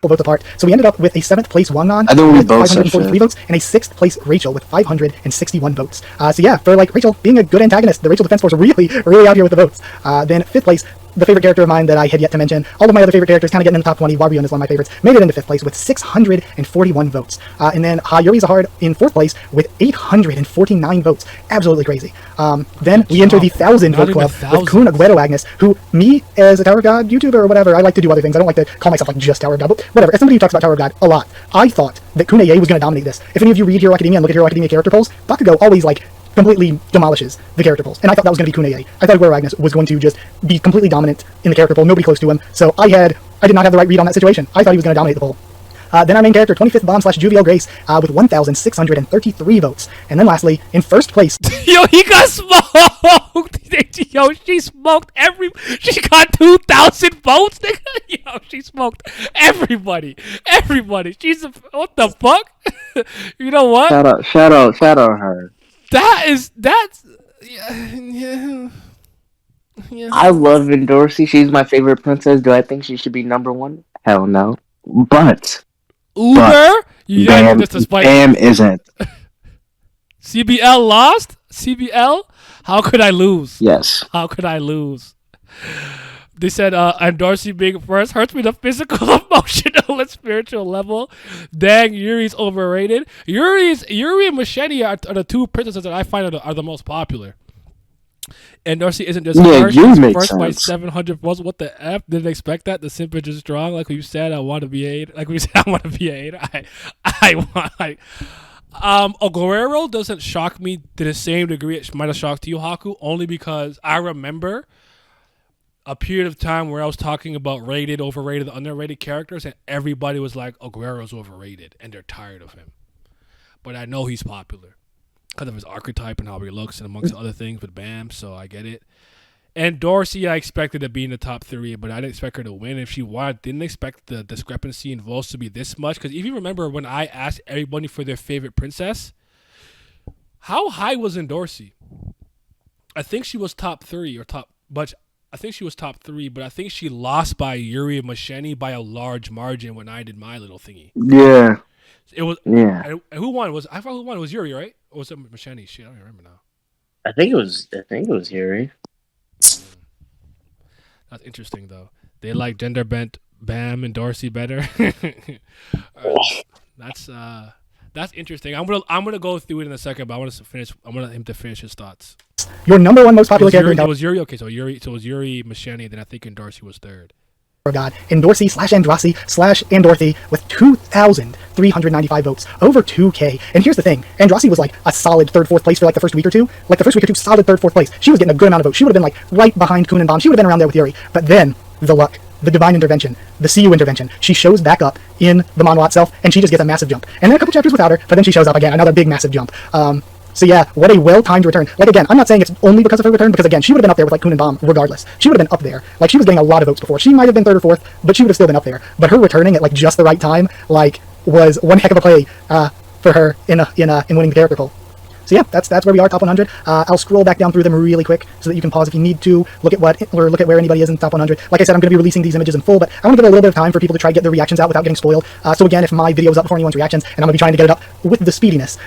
votes apart. So we ended up with a 7th place Wangnan I think we with both said 543 fifth. votes, and a 6th place Rachel with 561 votes. So yeah, for like Rachel being a good antagonist, the Rachel Defense Force really out here with the votes. Then 5th place, the favorite character of mine that I had yet to mention. All of my other favorite characters kind of getting in the top 20. Waruyon is one of my favorites. Made it into 5th place with 641 votes. And then Yuri Zahard in 4th place with 849 votes. Absolutely crazy. Then we enter the 1,000 vote club with Kun Aguero Agnes, who, me as a Tower of God YouTuber or whatever, I like to do other things. I don't like to call myself like just Tower of God, but whatever. As somebody who talks about Tower of God a lot, I thought that Kunaye was going to dominate this. If any of you read Hero Academia and look at Hero Academia character polls, Bakugo always like completely demolishes the character polls. And I thought that was going to be Kunaye. I thought Aguero Agnes was going to just be completely dominant in the character poll, nobody close to him. So I did not have the right read on that situation. I thought he was going to dominate the poll. Then our main character, 25th Bomb / Juviel Grace, with 1,633 votes. And then lastly, in 1st place... Yo, he got smoked! Yo, she smoked she got 2,000 votes, nigga! Yo, she smoked everybody! She's what the fuck? You know what? Shout out her. That's... Yeah. I love Dorsey. She's my favorite princess. Do I think she should be number 1? Hell no. But... Uber? You Bam, just despite Bam isn't. CBL lost? CBL? How could I lose? Yes. How could I lose? They said, I'm Darcy being first hurts me the physical, emotional, and spiritual level. Dang, Yuri's overrated. Yuri and Machete are the two princesses that I find are the most popular. And Darcy isn't just first, you she's make first by sense. 700 votes. What the F? Didn't expect that. The simp is just strong. Like you said, I want to be a hater. Aguero doesn't shock me to the same degree it might have shocked you, Haku, only because I remember a period of time where I was talking about rated, overrated, underrated characters, and everybody was like, Aguero's overrated, and they're tired of him. But I know he's popular because of his archetype and how he looks, and amongst other things with Bam, so I get it. And Dorsey, I expected to be in the top 3, but I didn't expect her to win. If she won, I didn't expect the discrepancy in votes to be this much. Because if you remember when I asked everybody for their favorite princess, how high was in Dorsey? I think she was top 3 or top, but I think she was top 3, but I think she lost by Yuri and Machete by a large margin when I did my little thingy. Yeah. It was Yeah. and who won? I thought who won? It was Yuri, right? Or was it Machete? Shit, I don't even remember now. I think it was Yuri. That's interesting though. They like gender bent Bam and Dorsey better. That's interesting. I'm gonna go through it in a second, but I want him to finish his thoughts. Your number 1 most popular character in It Tower was Yuri. Okay, so it was Yuri, Machete, then I think Darcy was 3rd. of God, Endorsi / Andorsi with 2,395 votes, over 2K. And here's the thing, Andrasi was like a solid 3rd, 4th place for like the first week or two. Like the first week or two, solid 3rd, 4th place. She was getting a good amount of votes. She would have been like right behind Kun and Bomb. She would have been around there with Yuri. But then the luck, the divine intervention, the CU intervention. She shows back up in the manhwa itself, and she just gets a massive jump. And then a couple chapters without her, but then she shows up again, another big massive jump. So yeah, what a well-timed return. Like again, I'm not saying it's only because of her return, because again, she would have been up there with like Kun and Bomb regardless. She would have been up there. Like she was getting a lot of votes before. She might have been 3rd or 4th, but she would have still been up there. But her returning at like just the right time, like, was one heck of a play for her in winning the character poll. So yeah, that's where we are, top 100. I'll scroll back down through them really quick so that you can pause if you need to look at where anybody is in the top 100. Like I said, I'm going to be releasing these images in full, but I want to give it a little bit of time for people to try to get their reactions out without getting spoiled. So again, if my video is up before anyone's reactions, and I'm going to be trying to get it up with the speediness,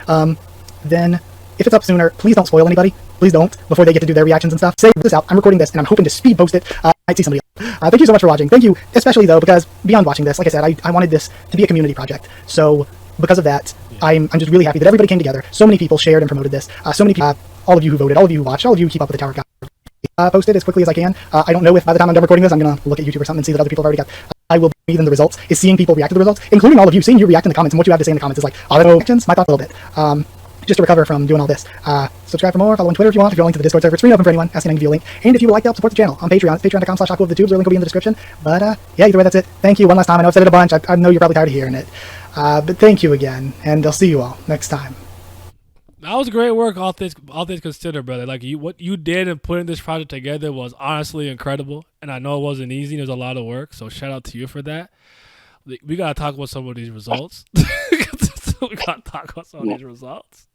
then if it's up sooner, please don't spoil anybody. Please don't, before they get to do their reactions and stuff. Say this out. I'm recording this, and I'm hoping to speed post it. I might see somebody else. Thank you so much for watching. Thank you, especially though, because beyond watching this, like I said, I wanted this to be a community project. So because of that, I'm just really happy that everybody came together. So many people shared and promoted this. So many people, all of you who voted, all of you who watched, all of you who keep up with the Tower of God. Post it as quickly as I can. I don't know if by the time I'm done recording this, I'm going to look at YouTube or something and see that other people have already got. I will be in the results, is seeing people react to the results, including all of you, seeing you react in the comments, and what you have to say in the comments is like, auto reactions, my thoughts a little bit. Just to recover from doing all this. Subscribe for more, follow on Twitter if you want, if you're linked to the Discord server, it's free and open for anyone, asking any view link. And if you would like to help support the channel on Patreon, it's patreon.com/HakuOfTheTubes, their link will be in the description. But yeah, either way, that's it. Thank you one last time. I know I've said it a bunch, I know you're probably tired of hearing it. But thank you again, and I'll see you all next time. That was great work, all things considered, brother. Like what you did in putting this project together was honestly incredible, and I know it wasn't easy. There's a lot of work, so shout out to you for that. We gotta talk about some of these results. We gotta talk about some of these results.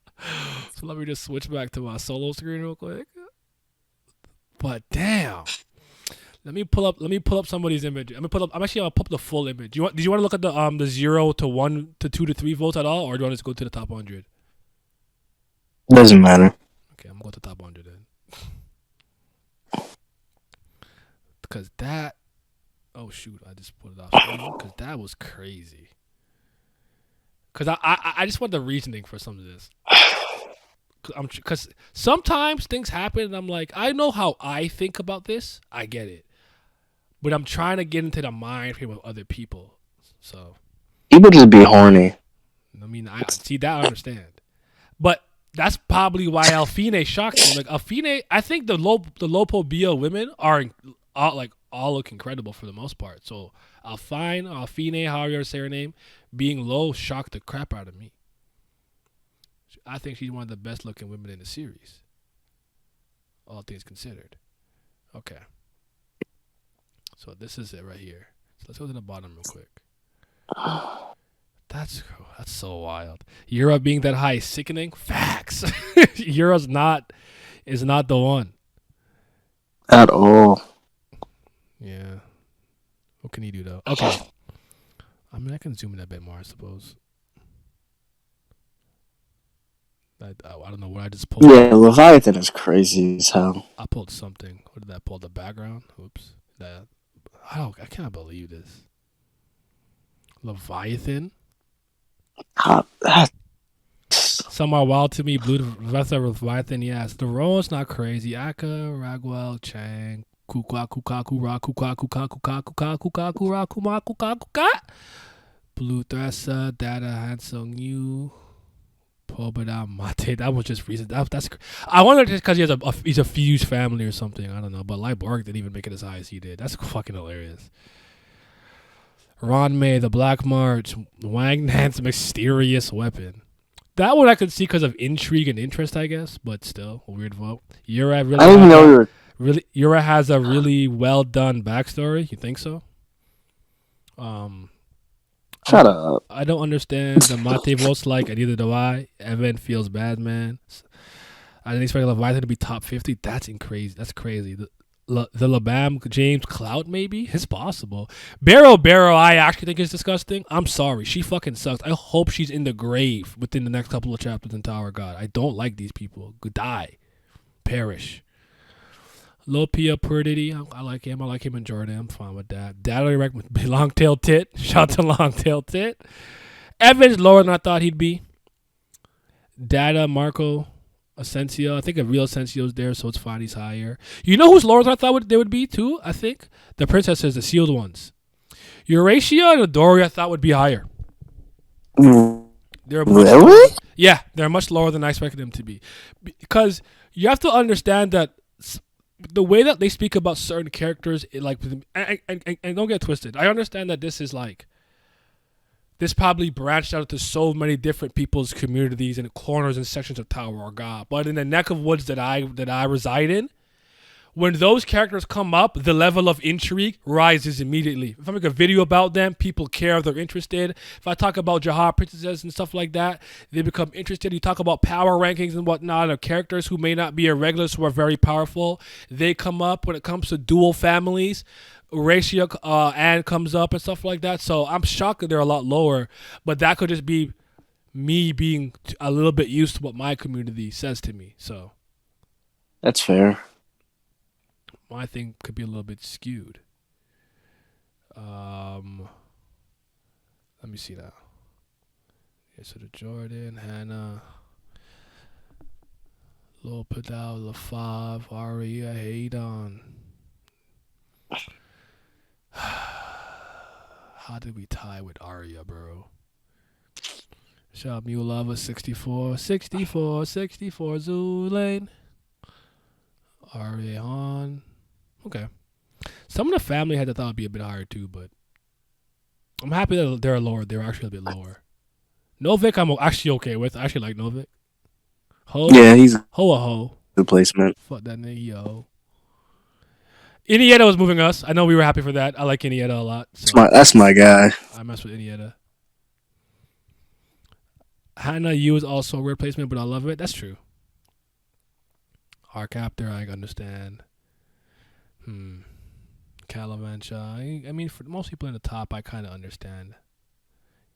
So let me just switch back to my solo screen real quick. But damn, let me pull up some of these images. I'm actually gonna pull up the full image. Did you want to look at the 0 to 1 to 2 to 3 votes at all, or do you want to just go to the top 100? Doesn't matter. Okay, I'm going to top 100 then. Because that... Oh, shoot. I just put it off. Because that was crazy. Because I just want the reasoning for some of this. Because sometimes things happen and I'm like, I know how I think about this. I get it. But I'm trying to get into the mind frame of other people. So... People just be horny. I mean, I see that I understand. But... That's probably why Alfine shocked me. Like Alfine, I think the Lopo BL women are all look incredible for the most part. So Alfine, however you say her name, being low shocked the crap out of me. I think she's one of the best looking women in the series. All things considered. Okay. So this is it right here. So let's go to the bottom real quick. That's so wild. Yura being that high is sickening. Facts. Yura's is not the one. At all. Yeah. What can he do though? Okay. I mean, I can zoom in a bit more, I suppose. I don't know what I just pulled. Yeah, Leviathan is crazy as hell. I pulled something. What did I pull? The background? Oops. I cannot believe this. Leviathan? Some are wild to me. Blue Vesta Leviathan, yes. The role's not crazy. Aka, Ragwell, Chang, Kuka, Kuka, Kura, Kuka, Kuka, Kuka, Kuka, Kuka, Kura, Kuma, Kuka, Kuka. Blue Thressa, Data, Hansung Yu, Pobada, Mate. That was just recent. That's. I wonder just because he's a Fuse family or something. I don't know. But Light Borg didn't even make it as high as he did. That's fucking hilarious. Ron May, the Black March, Wang Nan's mysterious weapon. That one I could see because of intrigue and interest, I guess, but still a weird vote. Yura really. I didn't even know you were. Yura has a really well done backstory. You think so? Shut up. I don't understand the Mate votes like, and neither do I. Evan feels bad, man. I didn't expect Leviathan to be top 50. That's crazy. That's crazy. The Labam James Clout, maybe? It's possible. Barrow, I actually think is disgusting. I'm sorry. She fucking sucks. I hope she's in the grave within the next couple of chapters in Tower of God. I don't like these people. Die. Perish. Lopia Purdity. I like him. I like him in Jordan. I'm fine with that. Data Longtail Tit. Shout to Longtail Tit. Evans lower than I thought he'd be. Data Marco Asensio. I think a real Asensio's there, so it's fine. He's higher. You know who's lower than I thought they would be too? I think the princesses, the sealed ones. Eurasia and Dory I thought would be higher. They're Really? Yeah, they're much lower than I expected them to be, because you have to understand that the way that they speak about certain characters, and don't get twisted. I understand that this probably branched out to so many different people's communities and corners and sections of Tower of God. But in the neck of woods that I reside in, when those characters come up, the level of intrigue rises immediately. If I make a video about them, people care, they're interested. If I talk about Jihad princesses and stuff like that, they become interested. You talk about power rankings and whatnot, of characters who may not be irregulars who are very powerful. They come up. When it comes to dual families, Ratio and comes up and stuff like that. So I'm shocked that they're a lot lower, but that could just be me being a little bit used to what my community says to me. So That's fair. my thing could be a little bit skewed. Let me see that. Yeah, so the Jordan, Hannah, Lil Padal, LaFav, Aria, Haydon. How did we tie with Aria, bro? Shout out Mule Love 64, Zulane. Aria on. Okay. Some of the family had I thought would be a bit higher too, but I'm happy that they're lower. They're actually a bit lower. Novik, I'm actually okay with. I actually like Novik. Ho? Yeah, he's a Ho a ho. replacement. Fuck that nigga, yo. Iniesta was moving us. I know we were happy for that. I like Iniesta a lot. So That's my guy. I mess with Iniesta. Hannah Yu is also a replacement, but I love it. That's true. Our captor, I understand. Calamancha. I mean, for most people in the top, I kind of understand.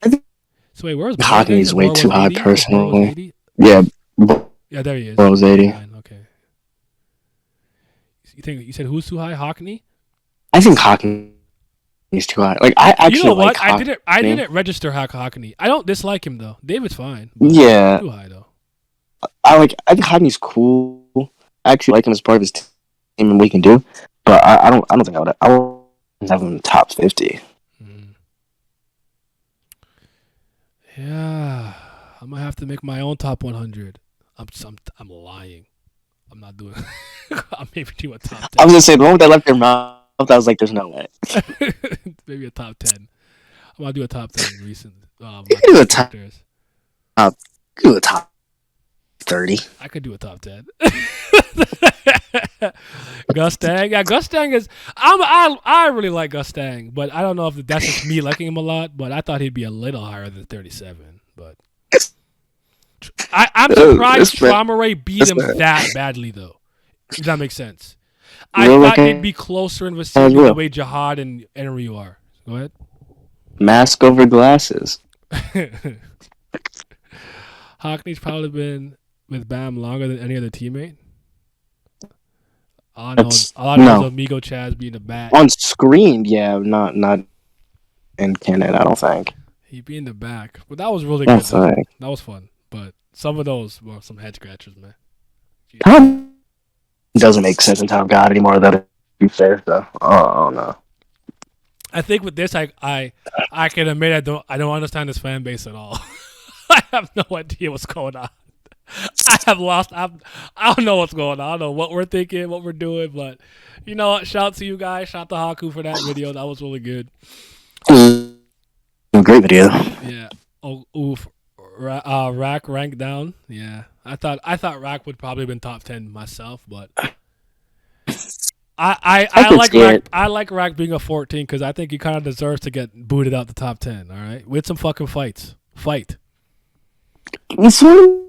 I think So wait, where's Hockney's way too high, 80? personally. Yeah, Yeah, there he is. Burrow's 80. Okay. You said who's too high? Hockney? I think Hockney's too high. Like, I actually You know what? like Hockney. I didn't register Hockney. I don't dislike him though. David's fine. But Yeah, too high though. I think Hockney's cool. I actually like him as part of his team and what he can do. But I don't think I would have him in the top 50. Yeah, I'm gonna have to make my own top 100. I'm lying. I'm not doing. I'm maybe do a top 10. I was gonna say the moment that left your mouth, I was like, "There's no way." Maybe a top 10. I'm gonna do a top 10 recent. You can do a top. characters. Do a top 30. I could do a top 10. Gustang, yeah, Gustang is. I really like Gustang, but I don't know if that's just me liking him a lot. But I thought he'd be a little higher than 37. But I'm surprised Traumare beat him that badly, though. If that makes sense. I thought they'd be closer in vicinity the way Jihad and Ryu are. Go ahead. Mask over glasses. Hockney's probably been with Bam longer than any other teammate. All I know is Amigo Chaz being a bat. On screen, yeah, not in canon, I don't think. He be in the back. But that was really good. Right. That was fun. But some of those were some head scratchers, man. Tom doesn't make sense in Top God anymore, though, to be fair, though. Oh, no. I think with this, I can admit I don't understand this fan base at all. I have no idea what's going on. I don't know what's going on. I don't know what we're thinking, what we're doing, but you know what? Shout out to you guys. Shout out to Haku for that video. That was really good. Great video. Yeah. Oh, oof. Rack ranked down. Yeah. I thought Rack would probably have been top 10 myself, but I like Rack being a 14 because I think he kind of deserves to get booted out the top 10. All right, with some fucking fight. It's one of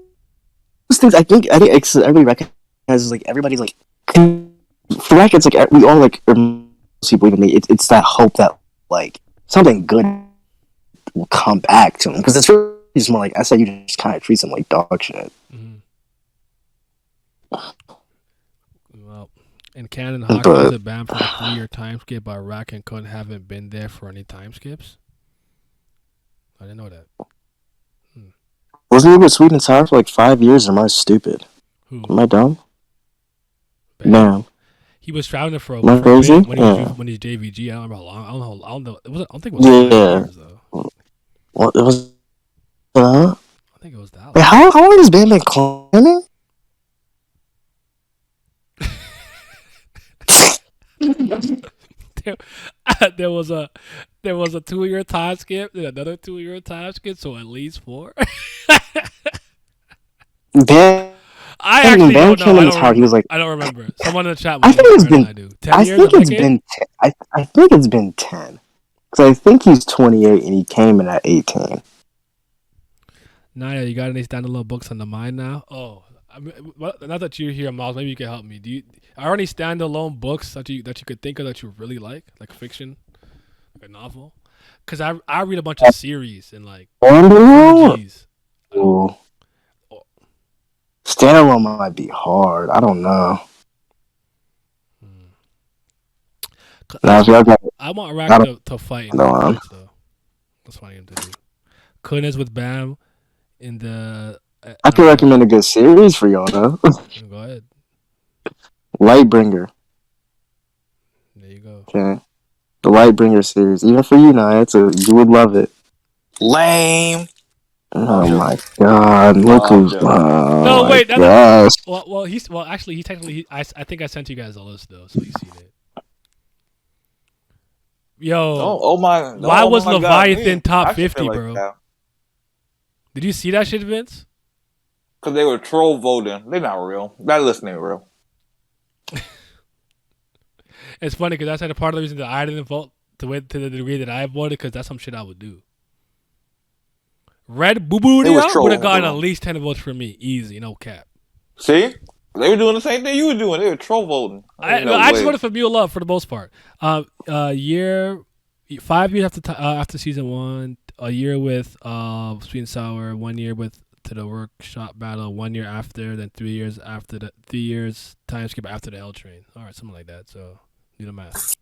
those things. I think everybody recognizes, like, everybody's like, for Rack, it's like we all like people even me. It's that hope that like something good will come back to him, because it's really just more like I said, you just kind of treat him like dog shit. Mm-hmm. Well, in canon, Haku was banned for a 3-year time skip, but Rack and Kun haven't been there for any time skips. I didn't know that. Wasn't he with Sweet and Sour for like 5 years? Or am I stupid? Who? Am I dumb? Bam. No. He was traveling for a Am I bit crazy? when he's JVG. I don't remember how long. I don't know. I don't think it was 5 years though. Well, it was. I think it was that. Wait, how long has Bam been climbing? There was a 2-year time skip, then another 2-year time skip, so at least 4. Bam. I actually don't know. He was like, I don't remember. Someone in the chat. I think it's been. I do. 10 years. I think it's been 10. Because I think he's 28 and he came in at 18. Naya, you got any standalone books on the mind now? Oh, I mean, not that you're here, Miles. Maybe you can help me. Are any standalone books that you could think of that you really like fiction, like a novel? Because I read a bunch of series and like. Ooh. Standalone might be hard. I don't know. I want Rack to fight in the fights, though. That's what I am to do. Kunis with Bam in the. I could recommend a good series for y'all, though. Go ahead. Lightbringer. There you go. Okay. The Lightbringer series. Even for you, Nia, you would love it. Lame. Oh my god! Look who's. No, wait. Actually, he technically. I think I sent you guys a list though, so you seen it. Yo. Why was Leviathan top 50, bro? Did you see that shit, Vince? Because they were troll voting. They're not real. That list ain't real. It's funny because that's like a part of the reason that I didn't vote to the degree that I voted, because that's some shit I would do. Red Boo Boo would have gotten at least 10 votes for me, easy, no cap. See, they were doing the same thing you were doing. They were troll voting. I just voted for Mule Love for the most part. 5 years after season 1, a year with Sweet and Sour, 1 year with To the Workshop Battle, 1 year after, then 3 years after 3 years time skip after the L Train. All right, something like that. So do the math.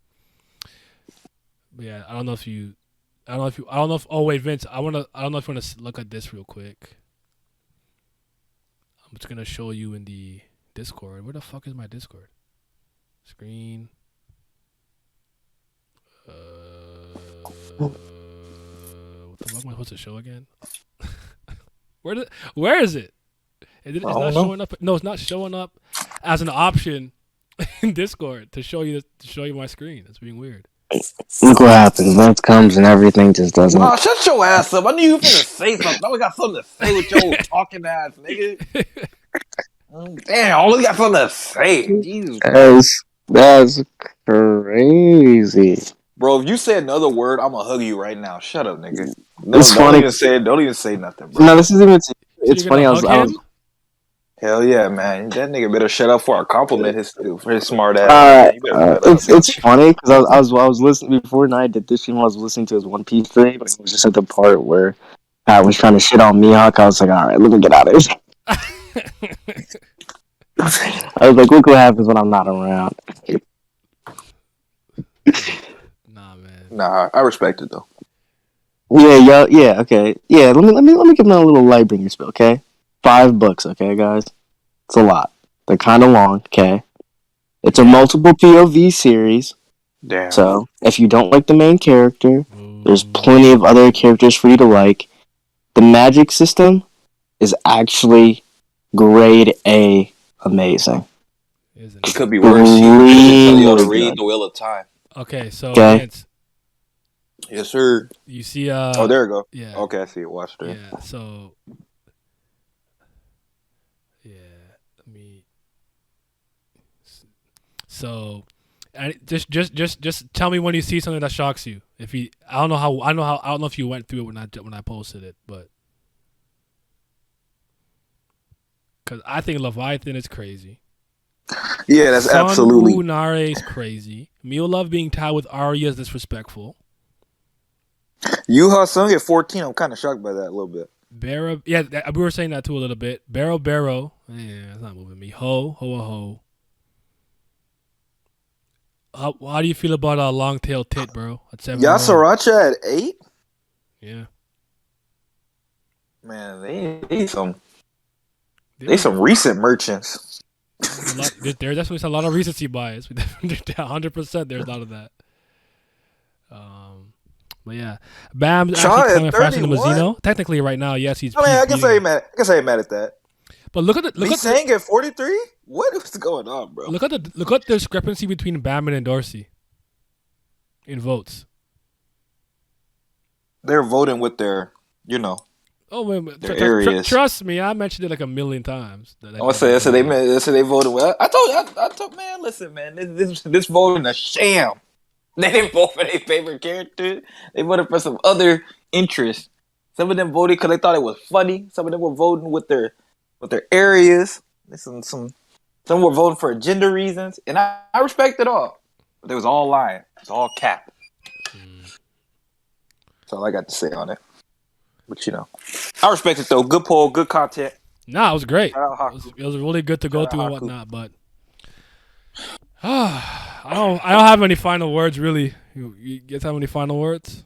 But yeah, I don't know if. Oh wait, Vince. I don't know if you want to look at this real quick. I'm just gonna show you in the Discord. Where the fuck is my Discord? Screen. What the fuck am I supposed to show again? Where is it? It's not showing up. No, it's not showing up as an option in Discord to show you my screen. It's being weird. Look what happens. Vince comes and everything just doesn't. Oh, shut your ass up. I knew you were finna say something. Now we got something to say with your talking ass, nigga. Damn, all we got something to say. Jesus. That's crazy. Bro, if you say another word, I'm gonna hug you right now. Shut up, nigga. No, It's funny. Don't even say nothing, bro. No, this isn't even. It's funny. I was. Hell yeah, man. That nigga better shut up for a compliment for his smart ass. It's funny because I was listening before and I did this stream. I was listening to his One Piece stream, but it was just at the part where Pat was trying to shit on Mihawk. I was like, all right, let me get out of this. I was like, look what happens when I'm not around. Nah, man. Nah, I respect it though. Yeah, okay. Yeah, let me give him a little light bringer spill, okay? 5 books, okay, guys? It's a lot. They're kind of long, okay? It's a multiple POV series. Damn. So, if you don't like the main character, there's plenty of other characters for you to like. The magic system is actually grade A amazing. It could be worse. You tell you to read The Wheel of Time. Okay, so Vince. Yes, sir. You see oh, there we go. Yeah. Okay, I see it. Watch it. Yeah, so So, just tell me when you see something that shocks you. I don't know if you went through it when I posted it, but because I think Leviathan is crazy. Yeah, that's absolutely. Nare is crazy. Mule Love being tied with Arya is disrespectful. Yuha Sung at 14. I'm kind of shocked by that a little bit. Barrow, yeah, we were saying that too a little bit. Barrow, yeah, that's not moving me. Ho. How do you feel about a long tail tit, bro? At 7. Yasaracha at 8? Yeah. Man, they some recent merchants. There's definitely a lot of recency bias. 100% there's a lot of that. But yeah, Bam's actually coming faster than Mazzino. Technically, right now, yes, he's. I can say mad. I can say mad at that. But look at saying at 43. What is going on, bro? Look at the discrepancy between Bam and Dorsey in votes. They're voting with their, Oh, wait, their areas. Trust me, I mentioned it like a million times. I say they voted well. I told, man, listen, man, this voting a sham. They didn't vote for their favorite character. They voted for some other interest. Some of them voted because they thought it was funny. Some of them were voting with their areas. Some were voting for gender reasons, and I respect it all. But they was all lying. It was all cap. That's all I got to say on it. But I respect it though. Good poll, good content. Nah, it was great. It was really good to go through and whatnot. But I don't have any final words really. You guys have any final words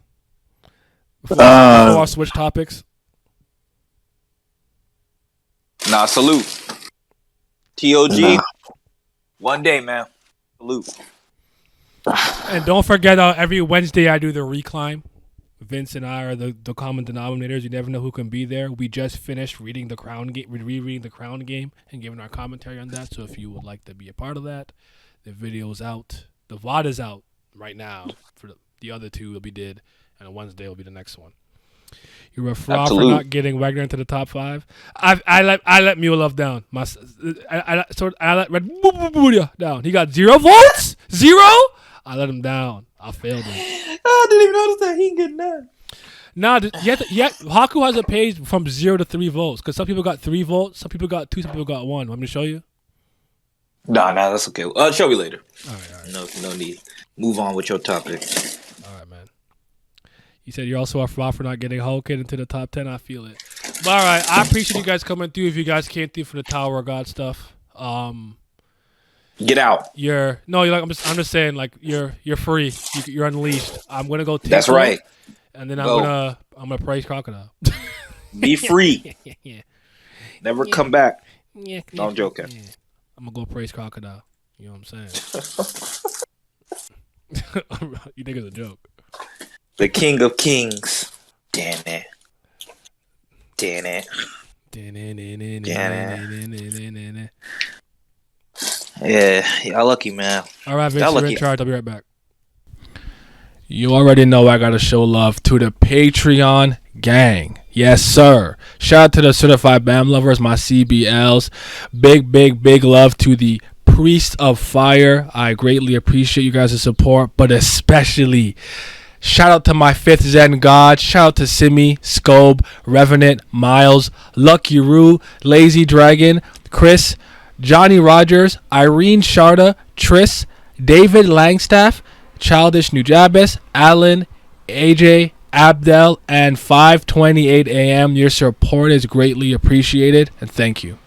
before I switch topics? Nah, salute. TOG. One day, man. Salute. And don't forget, every Wednesday I do the reclimb. Vince and I are the common denominators. You never know who can be there. We just finished reading the Crown game, rereading the Crown game, and giving our commentary on that. So if you would like to be a part of that, the video is out. The VOD is out right now for the other two that we did, and on Wednesday will be the next one. You're a fraud Absolute. for not getting Wagner into the top 5. I let Mule Love down. I let Red Booyah down. He got 0 votes. 0. I let him down. I failed him. I didn't even notice that. He ain't getting none. Nah, Haku has a page from 0 to 3 votes because some people got 3 votes, some people got 2, some people got 1. Want me to show you? Nah, that's okay. Show me later. All right. No need. Move on with your topic. All right, man. You said you're also a fraud for not getting Hulk into the top 10. I feel it. But all right, I appreciate you guys coming through. If you guys came through for the Tower of God stuff, Get out. I'm just saying, like you're free. You're unleashed. I'm gonna go. That's right. And then Go. I'm gonna praise Crocodile. Be free. Yeah. Never come back. Yeah. No, I'm joking. Yeah. I'm gonna go praise Crocodile. You know what I'm saying? You think it's a joke? The King of Kings. Damn it. Yeah, y'all lucky, man. All right, Vince, Y'all you're lucky. in charge. I'll be right back. You already know I gotta show love to the Patreon gang. Yes, sir. Shout out to the certified BAM lovers, my CBLs. Big love to the Priest of Fire. I greatly appreciate you guys' support, but especially shout out to my 5th Zen God. Shout out to Simi, Scobe, Revenant, Miles, Lucky Roo, Lazy Dragon, Chris, Johnny Rogers, Irene Sharda, Triss, David Langstaff, Childish Nujabes, Alan, AJ, Abdel, and 5:28 a.m. Your support is greatly appreciated, and thank you.